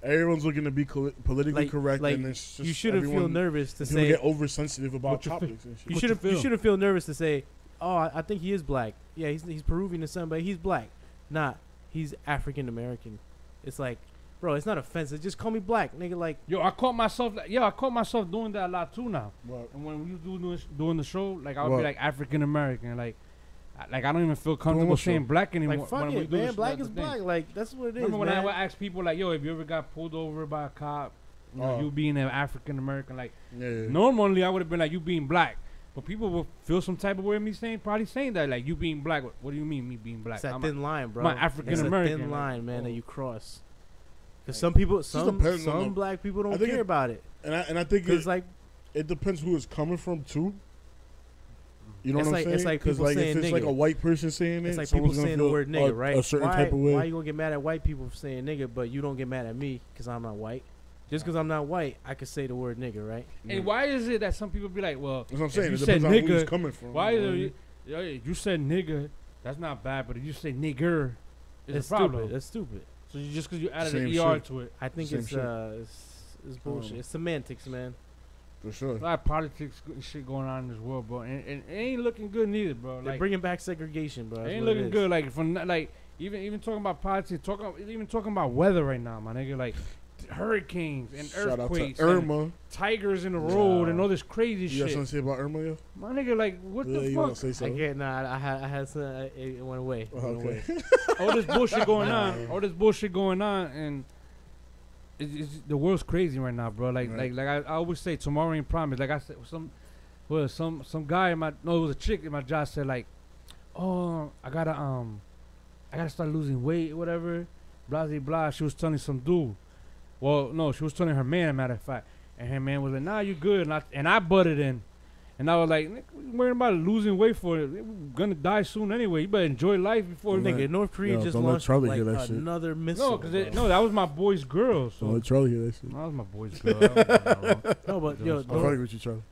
Everyone's looking to be politically Like- correct, like, and it's just You shouldn't feel everyone- nervous to people say. get oversensitive about What you topics and shit. You what shouldn't. you You feel? shouldn't feel nervous to say, oh, I think he is black. Yeah, he's Peruvian or something, but he's black. Nah, he's African American. It's like, bro, it's not offensive. Just call me black, nigga. Like, I caught myself doing that a lot too now. What? And when we doing the show, like I would What? be like African American, like I don't even feel comfortable what show? saying black anymore. like fuck when we it, do man. this- Black that's is the thing. black. Like, that's what it is. Remember when I man. would ask people like, yo, if you ever got pulled over by a cop, Oh. you being an African American, like Yeah. normally I would have been like you being black, but people will feel some type of way of me probably saying that like you being black. What do you mean me being black? It's that I'm thin line, bro. I'm African It's a American, thin like, line, man, oh. that you cross. Because some people, just some depends on the- black people I don't think care it- about it. And I think Because like, it depends who it's coming from too. You know It's what like- I'm it's saying? like Because people like if saying it's like nigga. a white person saying it, it's like someone's people gonna saying the feel word nigga, right? a certain why, type of way. Why you gonna get mad at white people for saying nigga, but you don't get mad at me because I'm not white? Just because I'm not white, I could say the word nigga, right? And why is it that some people be like, well, That's what I'm if saying. you It said depends on who he's nigga, coming from. why you know is what I it, mean? you said nigga, that's not bad, but if you say nigger, it's That's a problem. stupid. That's stupid. So you just because you added Same an ER shit. to it, I think Same it's shit. it's bullshit. It's semantics, man. For sure. a lot of politics and shit going on in this world, bro, and it ain't looking good neither, bro. They're Like, bringing back segregation, bro. it That's ain't what it looking is. good. Like from like even talking about politics, even talking about weather right now, my nigga. Like hurricanes and Shout out earthquakes, to and Irma. tigers in the road, and Wow. all this crazy You got shit. something to say about Irma, yo? My nigga, like what Yeah, the you want fuck? to say I something? get nah. I had some. It went away. It went away. Okay. All this bullshit going on, and it's the world's crazy right now, bro. Like Right. I always say, tomorrow ain't promised. Like I said, some guy in my it was a chick in my job said like, oh, I gotta start losing weight, whatever, blah blah blah. She was telling some dude. Well, no, she was telling her man, matter of fact, and her man was like, nah, you good, and I butted in. And I was like, "Nigga, what you worrying about losing weight for? We're gonna die soon anyway. You better enjoy life before Right. Nigga, North Korea Yo, just don't let launched Charlie like hear that shit. another missile. No, because that was my boy's girl. So Don't let Charlie hear that shit. that was my boy's girl. I no, but yo, I'm North, fucking with you, Charlie.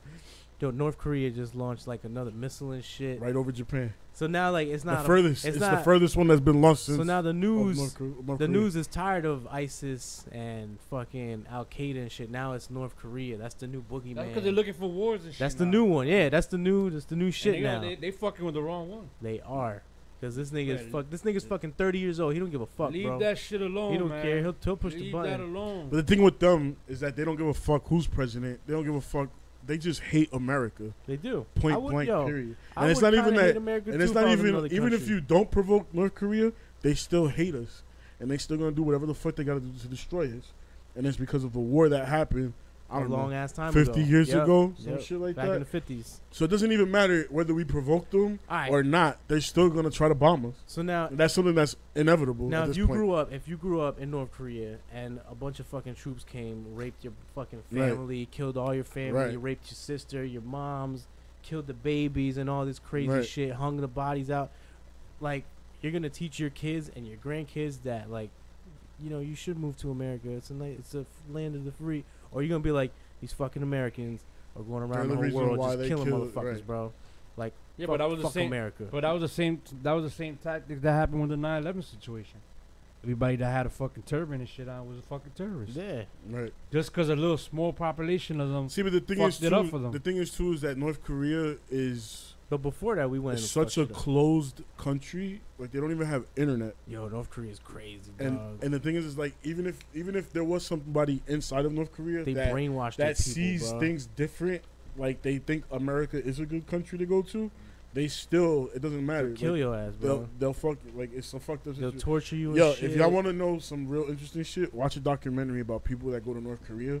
North Korea just launched like another missile and shit. Right over Japan. So now like it's The not furthest. it's It's not- the furthest one that's been launched since. So now the of news North the Korea. news is tired of ISIS and fucking Al Qaeda and shit. Now it's North Korea. That's the new That's boogeyman. because they're looking for wars and shit. That's the now. new one. Yeah, that's the new shit And now. They fucking with the wrong one. They are. Cause this nigga's Man, fuck. This nigga's fucking 30 years old. He don't give a fuck, Leave bro. that shit alone, He don't man. care. He'll push the Leave button. that alone. But the thing with them is that they don't give a fuck who's president. They don't give a fuck. They just hate America. They do. Point I would- blank. yo, Period. I And it's would not even kinda hate that. America And too it's if I not was even another even if country. you don't provoke North Korea, they still hate us, and they still gonna do whatever the fuck they gotta do to destroy us. And it's because of the war that happened. I a don't long know, ass time 50 ago. years Yep, ago, some yep. shit like Back that. in the 50s. So it doesn't even matter whether we provoke them Alright. or not. They're still gonna try to bomb us. So now, And that's something that's inevitable. now at if this you point. grew up in North Korea and a bunch of fucking troops came, raped your fucking Right. family, killed all your family, Right. raped your sister, your moms, killed the babies and all this crazy Right. shit, hung the bodies out, like you're gonna teach your kids and your grandkids that like, you know, you should move to America. It's a land of the free. Or you're gonna be like, these fucking Americans are going They're around the the whole reason world why just they killing killed- motherfuckers, right. bro. Like, Yeah, fuck, but that was the fuck same. America. But that was the same tactic that happened with the 9/11 situation. Everybody that had a fucking turban and shit on was a fucking terrorist. Yeah. Right. Just because a little small population of them. See, but the thing Fucked is it up too. for them. The thing is too is that North Korea is But before that, we went is and such a fucked it up. closed country. Like they don't even have internet. Yo, North Korea is crazy, And dog. and the thing is like even if there was somebody inside of North Korea They that brainwashed their that people, sees bro. things different, like they think America is a good country to go to, they still it doesn't matter. They'll kill Like, your ass, bro. they'll fuck like it's a fucked up They'll situation. torture you. Yo, and shit. if y'all want to know some real interesting shit, watch a documentary about people that go to North Korea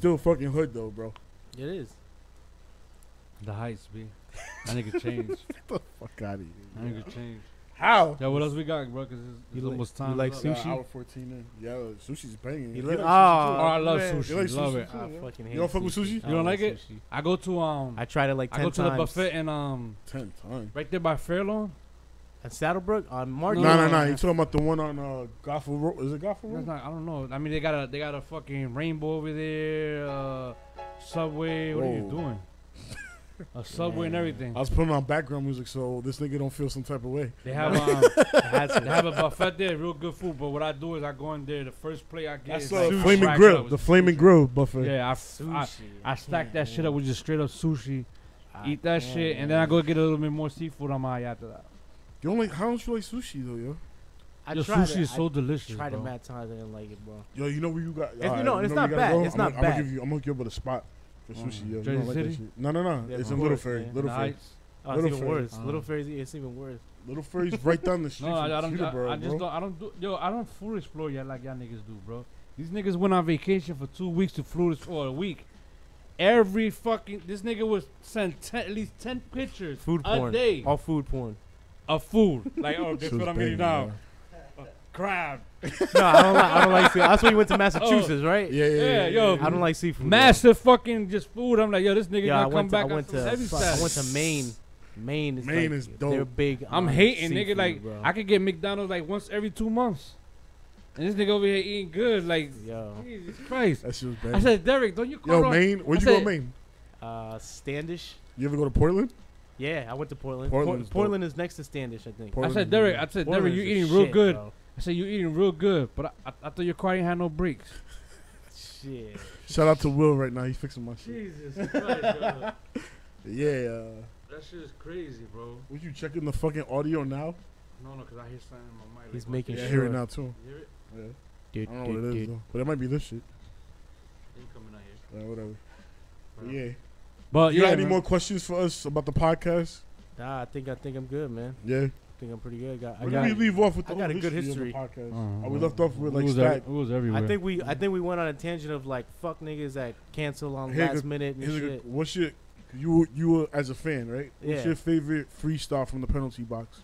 still fucking hood though, bro. It is. The Heights, B. That nigga changed. Fuck out of here. That nigga changed. How? Yo, what else we got, bro? Cause it's You almost like- time. you like up. sushi? Hour 14 in. Yeah, sushi's banging. You You like- like Oh, I love man. sushi. You like Love sushi it. too? I Yeah. fucking hate You don't fuck with sushi? I You don't don't like it? sushi. I go to I tried it like 10 I go to times. the buffet in 10 times. right there by Fairlawn. At Saddlebrook on Market. No. You talking about the one on Goffle Road? Is it Goffle That's Road? not. I don't know. I mean, they got a fucking rainbow over there. Subway. What are you Whoa. doing? A Subway and everything. I was putting on background music so this nigga don't feel some type of way. They have they have a buffet there, real good food. But what I do is I go in there. The first plate I get That's is the like Flaming cracked Grill. up with The Flaming sushi. Grill buffet. Yeah, I Sushi. stack that shit up with just straight up sushi. I Eat that can't, shit, and man. then I go get a little bit more seafood on my after that. You don't like, how don't you like sushi though, yo? I Yo, tried sushi it. is so delicious, Tried it bro. mad times. I didn't like it, bro. Yo, you know where you got? It's- alright, no, it's you know not where you gotta bad. go? It's not I'm gonna bad. give you up with a spot for sushi, yo. You Jersey don't like that City? shit. No. Yeah, It's of in Little course, Ferry. man. Little The Ferry. Heights. Oh, Little it's even Ferry. worse. Little Ferry's it's even worse. Little Ferry's right down the street No, from I don't. Peterborough, I just bro. don't. I don't do. Yo, I don't food explore yet like y'all niggas do, bro. These niggas went on vacation for 2 weeks to food explore a week. Every fucking this nigga was sent at least 10 pictures Food a porn. day All food porn. of food. Like, oh, guess She was what I'm eating banging, now? Crab. No, I don't like seafood. That's when you went to Massachusetts, right? Yeah. yo, I don't like seafood. Massive fucking just food. I'm like, yo, this nigga Yeah, gonna come back I went on some heavy to status. Maine. Maine is Maine like, is dope. They're big. I'm on hating, nigga. seafood, Like, bro. I could get McDonald's like once every 2 months, and this nigga over here eating good. Like, Yo, Jesus Christ. That shit was I bad. said, Derek, don't you call Yo, on- Maine. Where'd I you go, said- Maine? Standish. You ever go to Portland? Yeah, I went to Portland. Portland's dope. Portland is next to Standish, I think. I Portland said, is Derek, dope. I said, Portland Derek, you is the eating real shit, good. bro. I said, you eating real good, but I thought your car ain't had no brakes. Shit. Shout out to Will right now. He's fixing my shit. Jesus Christ, bro. Yeah. That shit is crazy, bro. Was you checking the fucking audio now? No, because I hear something in my mic. He's like, making Yeah, I sure. hear it now too. You hear it? Yeah. Dude, I don't know what it is though, but it might be this shit. Ain't coming out here. Whatever. But yeah. But You yeah, got any man. more questions for us about the podcast? Nah, I think I'm good, man. Yeah. I think I'm pretty good. Where did we leave off with the I got whole a good history history. of the podcast? Uh-huh. We left off with like it was, Stack. it was everywhere. I think we went on a tangent of like fuck niggas that cancel on Here, last minute and Here's a shit. good- What's your you were as a fan, right? What's Yeah. your favorite freestyle from the penalty box?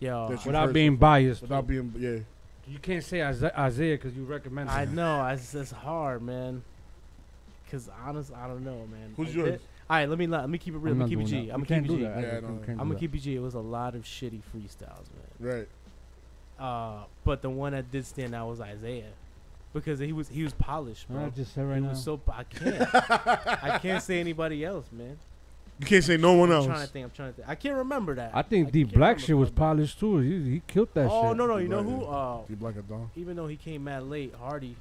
Yo, That's without first being one. biased. Without being You can't say Isaiah because you recommend I him. know it's hard, man. Cause honest, I don't know, man. Who's Like, yours? All right, let me keep it real. I'm Let not me keep it doing G. that. I'm We gonna can't keep it do G. that. Yeah, I- no. we can't I'm do gonna that. keep it G. It was a lot of shitty freestyles, man. right. But the one that did stand out was Isaiah, because he was polished, I bro. just said right He now. was so I can't say anybody else, man. You can't say no one I'm else. trying to think. I can't remember that. I think I Deep can't Black remember shit was about polished too. He killed that Oh shit. no, you know Deep who? Black, Deep Black and Dawn. Even though he came mad late, Hardy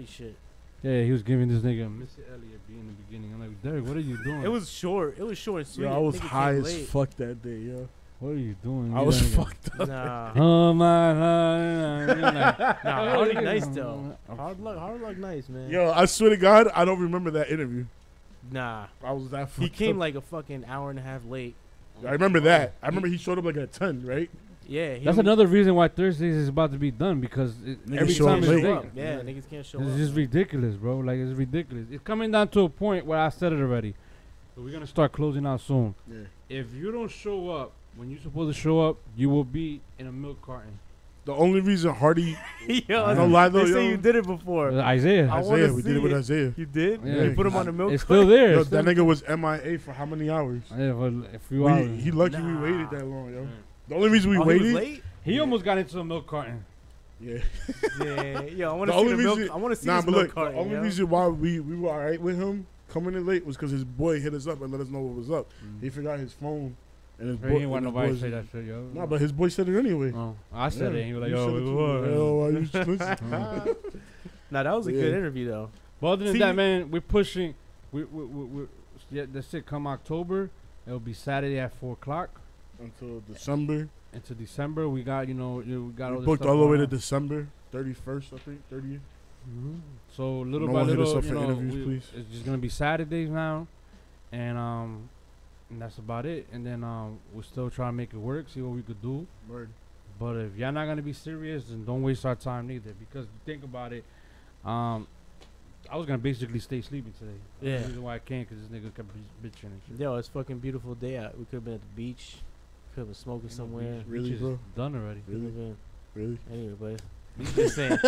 shit. Yeah, he was giving this nigga Missy Elliott beat in the beginning. I'm like, Derek, what are you doing? It was short and sweet. Yo, I was Nigga high came as late. fuck that day, yo. What are you doing? I You was done again. fucked up. Nah, Oh my God. nah, Hardy nice though. Hard luck, nice man. Yo, I swear to God, I don't remember that interview. Nah, I was that fucked he came up. like a fucking hour and a half late. I remember that. I remember he showed up like at 10, right? Yeah, he That's only- another reason why Thursdays is about to be done because Niggas every show time up it's late. late. Yeah, niggas can't show It's up. just ridiculous, bro. Like, it's ridiculous. It's coming down to a point where I said it already. So we're going to start closing out soon. Yeah. If you don't show up when you're supposed to show up, you will be in a milk carton. The only reason Hardy, Yo, no lie though, they say yo. you did it before. Isaiah. I wanna Isaiah, we did see it with it. Isaiah. You did? Yeah. You put him on the milk It's cart? still there. Yo, It's that still- nigga was MIA for how many hours? Yeah, for a few hours. He lucky we Nah. waited that long, yo. Yeah. The only reason we Oh, he was waited, late? He almost got into a milk carton. yeah. Yeah, yo, I want The to see only the milk. reason- I want to see Nah, this but milk look, cart. the only reason why we were alright with him coming in late was because his boy hit us up and let us know what was up. He forgot his phone, and his He boy. didn't want and his nobody to boys- say that shit, yo. Nah, but his boy said it anyway. Oh, I said Yeah, it. He was like, you said yo, it it too. was. Hell, why you snitching? Nah, that was a Yeah. good interview though. But other than See, that, man, we're pushing. We yeah, that's it. Come October, it'll be Saturday at 4:00 Until December. into December. We got we got all We this booked stuff all the way going to on. December 31st, I think, 30th. So little No by one hit us little, up for interviews, please. it's just gonna be Saturdays now, and that's about it. And then we're still trying to make it work, see what we could do. Word. But if y'all not gonna be serious, then don't waste our time neither. Because think about it, a I was gonna basically stay sleeping today. Yeah. The reason why I can't, cause this nigga kept bitching and shit. Yo, it's fucking beautiful day out. We could have been at the beach. Could have been smoking somewhere. Really, Beach is bro? done already. Really? Could've been- Really? Anyway, but I'm just saying.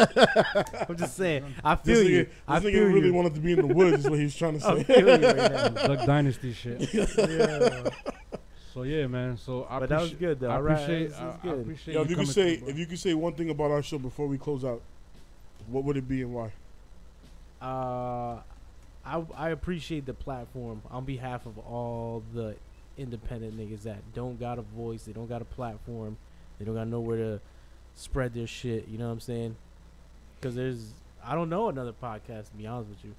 I'm just saying. I feel This you. nigga, I this feel nigga really you. wanted to be in the woods. Is what he was trying to I say. feel you right now. Duck Dynasty shit. Yeah. So yeah, man. So I But that was appreciate- good though. I All right, appreciate. this is I good. appreciate. Yo, if you could coming say, through, bro. if you could say one thing about our show before we close out, what would it be and why? I appreciate the platform on behalf of all the independent niggas that don't got a voice, they don't got a platform, they don't got nowhere to spread their shit. You know what I'm saying? Because I don't know another podcast, to be honest with you,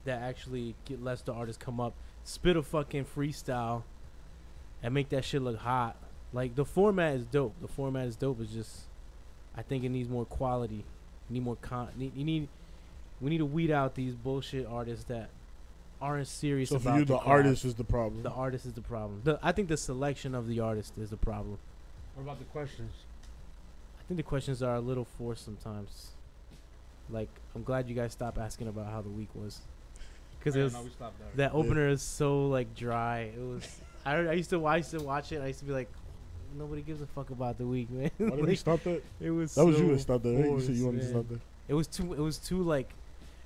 that actually lets the artists come up, spit a fucking freestyle, and make that shit look hot. Like, the format is dope. The format is dope. It's just, I think it needs more quality. You need more we need to weed out these bullshit artists that aren't serious So about for you, the the craft. artist is the problem. The artist is the problem. I think the selection of the artist is the problem. What about the questions? I think the questions are a little forced sometimes. Like, I'm glad you guys stopped asking about how the week was, because Oh, it yeah, was no, we stopped that. that opener is so like dry. It was. I used to watch it. I used to be like, nobody gives a fuck about the week, man. Why did we Like, stop that? it was. That was so you that stopped that. Right? You said forced, you wanted to man. stop that. It was too like,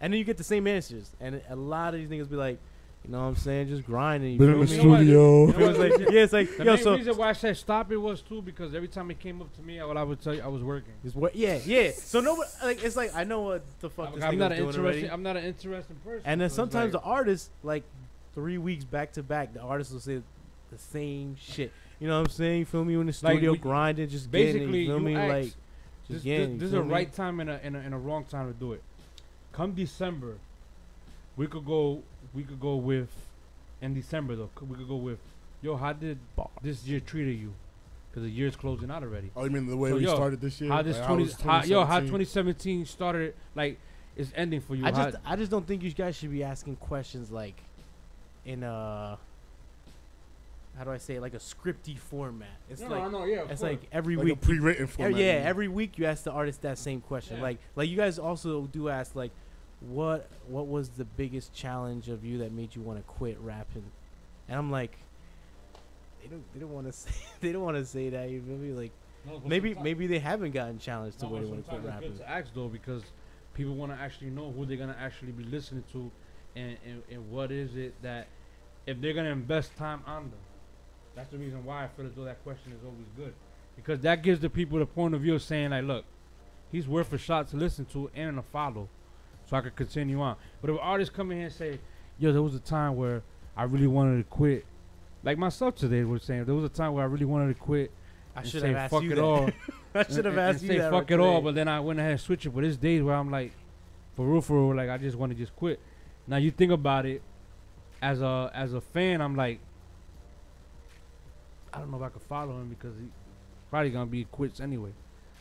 and then you get the same answers, and a lot of these niggas be like, you know what I'm saying, just grinding. You Been in feel the me? what? studio. You know It was like, yeah, it's like, The yo, main so reason why I said stop it was too because every time it came up to me, I would tell you I was working. it's what, yeah. So nobody, like, it's like, I know what the fuck this I'm nigga's not an doing already. interesting. I'm not an interesting person. And then so it's sometimes like, the artist, like 3 weeks back to back, the artist will say the same shit. You know what I'm saying? You feel me? In the Like, studio we- grinding, just getting it. basically You feel you me? ask, Like, this, just getting. this is a right time and a wrong time to do it. Come December, we could go with. In December though, we could go with, yo, how did this year treated you? Because the year's closing out already. Oh, you mean the way So, we yo, started this year? How this Like, 2017 started, like, it's ending for you. I just don't think you guys should be asking questions like in a, how do I say it, like a scripty format. It's like know, yeah. it's like every like week. a pre-written format. Yeah, every week you ask the artist that same question. Yeah. Like you guys also do ask like, what was the biggest challenge of you that made you want to quit rapping? And I'm like, they don't want to say that. You feel me? Like, maybe they haven't gotten challenged to where they want to quit It's rapping. good to ask though because people want to actually know who they're gonna actually be listening to, and what is it that if they're gonna invest time on them. That's the reason why I feel as though that question is always good, because that gives the people the point of view of saying like, look, he's worth a shot to listen to and a follow, so I could continue on. But if artists come in here and say, yo, there was a time where I really wanted to quit, like myself today was saying, there was a time where I really wanted to quit. I and should say have asked fuck you it that. all. I should have asked you say that. fuck right it all, today. but then I went ahead and switched it. But there's days where I'm like, for real, like I just want to just quit. Now you think about it, as a fan, I'm like, I don't know if I could follow him because he probably gonna be quits anyway.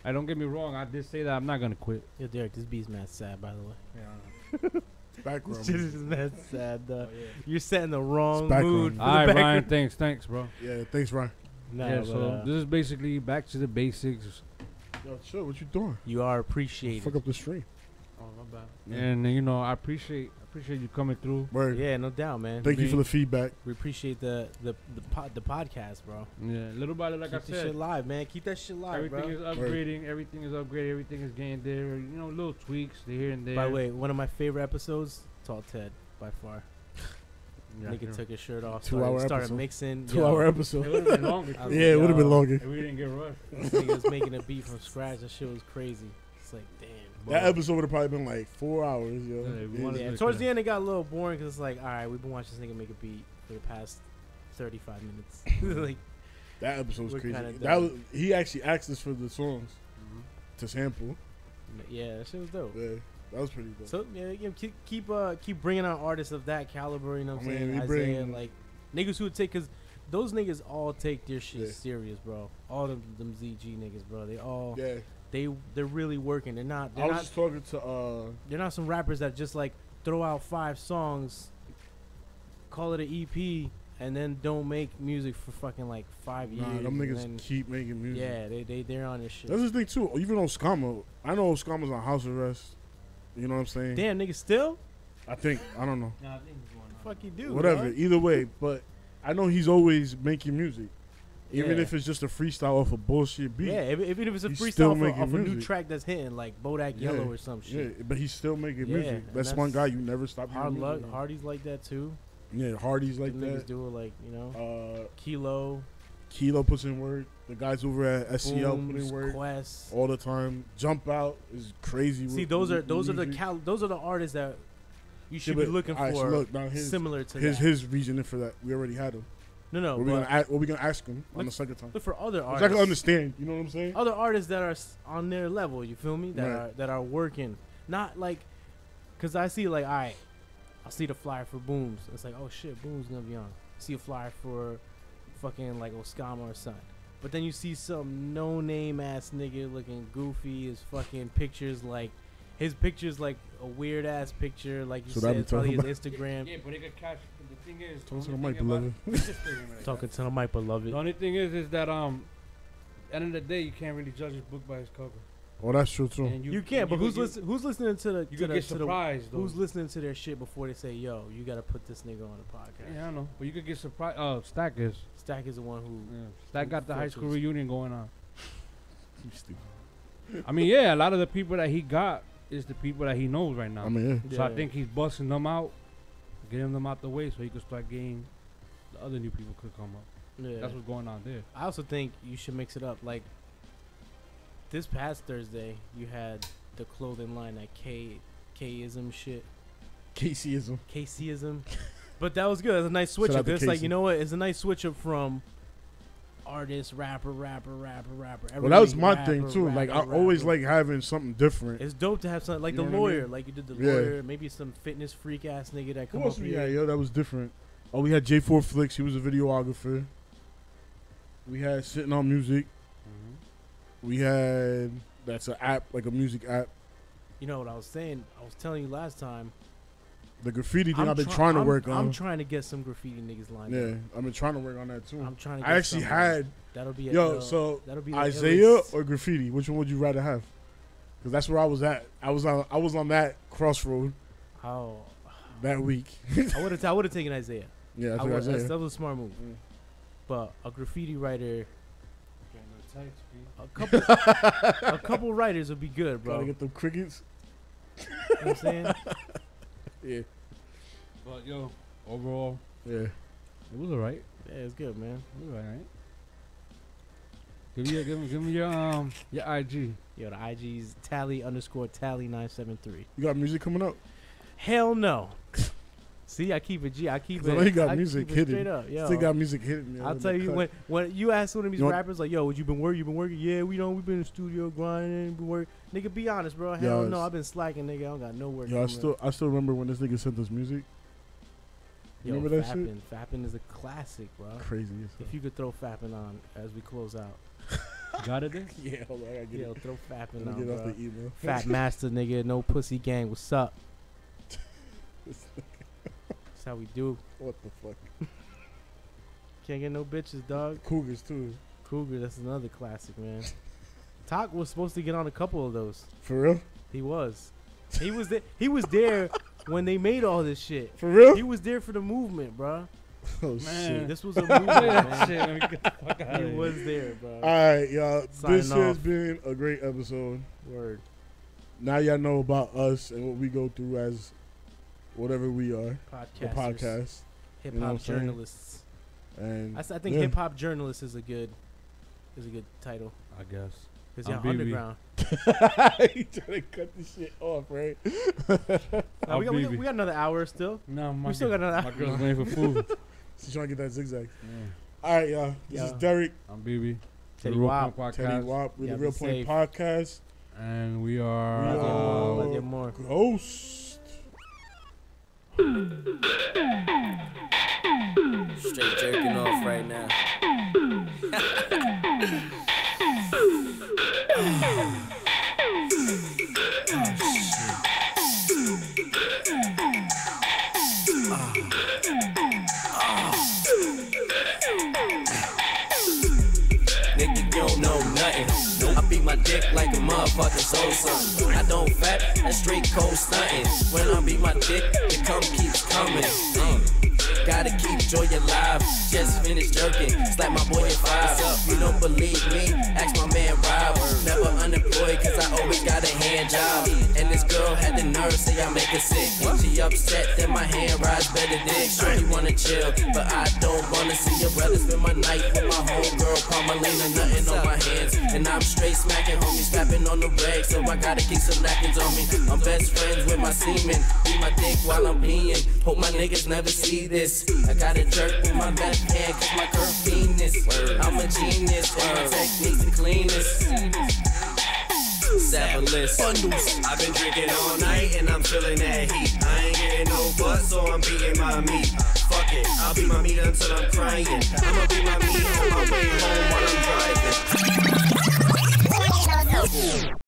Like, don't get me wrong, I did say that I'm not gonna quit. Yo, Derek, this beat's mad sad, by the way. Background. This shit music. is mad sad, Oh, though. You're setting the wrong It's background mood. music. For All right, the Ryan, background. thanks, bro. Yeah, thanks, Ryan. Nah, Yeah, but, so this is basically back to the basics. Yo, chill. What you doing? you are appreciated. Fuck up the stream. Oh, my bad. And you know, I appreciate you coming through. Word. Yeah, no doubt, man. Thank you for the feedback. We appreciate the podcast, bro. Yeah, little by little, like Keep I this shit said, live, man. Keep that shit live, everything bro. is upgrading. Everything is upgraded. Everything is getting there. You know, little tweaks here and there. By the way, one of my favorite episodes, Tall Ted, by far. yeah, Nigga sure. took his shirt off. 2 hour started episode. mixing. 2 hour It episode. would have been longer. Too. Yeah, it would have been Yo. longer. If we didn't get rushed. This nigga was making a beat from scratch. That shit was crazy. It's like, damn. That episode would have probably been like 4 hours, yo. Yeah, we wanted Yeah, to- towards the end, it got a little boring because it's like, all right, we've been watching this nigga make a beat for the past 35 minutes. Like, That episode was We're crazy. kinda That was done. he actually asked us for the songs to sample. yeah, that shit was dope. Yeah, that was pretty dope. So yeah, you know, keep bringing out artists of that caliber. You know what I'm I mean, saying? we Isaiah, bring- like niggas who would take, cause those niggas all take their shit Yeah. serious, bro. All them ZG niggas, bro. They all yeah, they're really working. They're not I was just talking to they're not some rappers that just like throw out 5 songs, call it an EP, and then don't make music for fucking like 5 years. nah, them and niggas then- keep making music. yeah, they're on this shit. That's the thing too. Even on Skama, I know Skama's on house arrest. You know what I'm saying? Damn, nigga, still? I think I don't know. Nah, I think it's going on. Fuck you do. Whatever. dog. Either way, but I know he's always making music, even Yeah. if it's just a freestyle off a bullshit beat. Yeah, even if it's a He's freestyle still off making a new music. track that's hitting, like Bodak Yeah. Yellow or some Yeah, shit. but he's still making Yeah, music. and That's one that's- guy you never stop. Hard making Luck, music. Hardy's like that too. Yeah, Hardy's like The niggas that. do it like, you know. Kilo, Kilo puts in work. The guys over at SCL put Booms, in work Quest. all the time. Jump Out is crazy. See, with those are music. those are the artists that you should Yeah, be but, looking alright, so for. look, now Similar to his that. his reasoning for that. We already had him. No, What we gonna ask him on Look- the second time? look for other Which I artists. can understand. You know what I'm saying? Other artists that are on their level. You feel me? That Right. are working. Not like, cause I see like, all right, I see the flyer for Booms. It's like, oh shit, Booms gonna be on. See a flyer for fucking like Oskama or something. But then you see some no name ass nigga looking goofy. His fucking pictures like, his pictures like a weird ass picture. Like you So that said, be it's probably his talking Instagram. Yeah, but they could catch. The thing is, Talk to the only mic, thing about beloved. it- just figuring it out. Talking to the mic, beloved. The only thing is that at the end of the day, you can't really judge a book by its cover. Oh, that's true too. And You can't, but you who's listening to the You to could the, get to the surprised though. who's listening to their shit before they say, yo, you gotta put this nigga on the podcast. Yeah, I know. But you could get surprised. Oh, Stack is. Stack is the one who Yeah. Stack got the high school Fuck is- reunion going on. You stupid. I mean, yeah, a lot of the people that he got is the people that he knows right now. I mean, yeah. So I Yeah. think he's busting them out, getting them out the way so he could start getting the other new people could come up. Yeah. That's what's going on there. I also think you should mix it up. Like this past Thursday, you had the clothing line that K-ism shit, Caseyism. KCism, but that was good. It's a nice switch Shout out up. to It's like, Casey. you know what? It's a nice switch up from artist, rapper. Well, that was my thing too. Like I always like having something different. It's dope to have something like You the know what I lawyer, mean? like you did the Yeah. lawyer. Maybe some fitness freak ass nigga that Who come else up we here. had? Yo, that was different. Oh, we had J4 Flicks. He was a videographer. We had Sitting on Music. We had that's an app, like a music app. You know what I was saying? I was telling you last time. The graffiti thing I've been try- trying to I'm- work on. I'm trying to get some graffiti niggas lined Yeah, up. I've been trying to work on that too. I'm trying to. I actually had That'll be so that'll be the Isaiah illest- or graffiti. Which one would you rather have? Because that's where I was at. I was on that crossroad Oh, that week. I would have taken Isaiah. Yeah, I I would, took Isaiah. that was a smart move. Mm. But a graffiti writer, Tights, a couple writers would be good, bro. Gotta You get them crickets. know what I'm saying? Yeah, But yo, overall, yeah. it was alright. Yeah, it's good, man. It was alright. Give me your IG. Yo, the IG's tally_tally973. You got music coming up? Hell no. See, I keep it G. I keep 'Cause it. I know you got I music keep it hidden. straight up. Yo, Still got music hitting me. I'll tell you when you ask one of these You want- rappers like, yo, what you been working? You been working? Yeah, we've been in the studio grinding, been working. Nigga, be honest, bro. Hell Yo, no, it's- I've been slacking, nigga. I don't got no work. Yo, coming up. I still remember when this nigga sent us music. Yo, remember that shit? Fapping is a classic, bro. Crazy as If you could throw Fapping on as we close out. Got it there? Yeah, hold on, I gotta get Yo, it. throw Fapping Let on, me get off bro. the email. Fat Master, nigga. No pussy gang. What's up? That's how we do. What the fuck? Can't get no bitches, dog. Cougars too. Cougar, that's another classic, man. Talk was supposed to get on a couple of those. For real? He was. He was there. He was there when they made all this shit. For real? He was there for the movement, bro. Oh Man. shit. This was a movement, man. Shit, let me get the fuck out He of here. was there, bro. All right, y'all. Signing This has off. been a great episode. Word. Now y'all know about us and what we go through as whatever we are, the Podcasters. podcast. Hip You know what hop I'm saying? journalists. And I think yeah. hip hop journalist is a good title. I guess. Cause y'all I'm BB. underground. you trying to cut this shit off, right? Now, we got BB. another hour still. No, We still got another My hour. girl's waiting for food. She's trying to get that zigzag. Yeah. All right, y'all. This is Yeah. Derek, I'm BB. Teddy The Real Wop. Punk Teddy Podcast. Wop. We're Yeah, the be Real Point safe. Podcast. And we We are. are- But get more. Ghost. Straight jerking off right now. Nigga, you don't know nothing. I beat my dick like a motherfucking soul son. I don't fat, that's straight cold stunting. When I beat my dick, the cum keeps coming. Gotta keep joy alive. Just finished jerking, slap my boy in 5. You don't believe me? Ask my man Rob. Never unemployed, cause I always got a hand job. And this girl had the nerve, say I make her sick. She upset that my hand rides better dick. Shorty wanna chill, but I don't wanna see your brother spend my night with my homegirl Palmelina, nothing on my hands. And I'm straight smacking, homie, strapping on the rag, so I gotta keep some napkins on me. I'm best friends with my semen, beat my dick while I'm peeing. Hope my niggas never see this. I gotta jerk with my left hand, cause my curve penis. I'm a genius, and my technique's the cleanest. Savage bundles. I've been drinking all night and I'm feeling that heat. I ain't getting no butt, so I'm beating my meat. Fuck it, I'll beat my meat until I'm crying. I'ma beat my meat on my way home while I'm driving.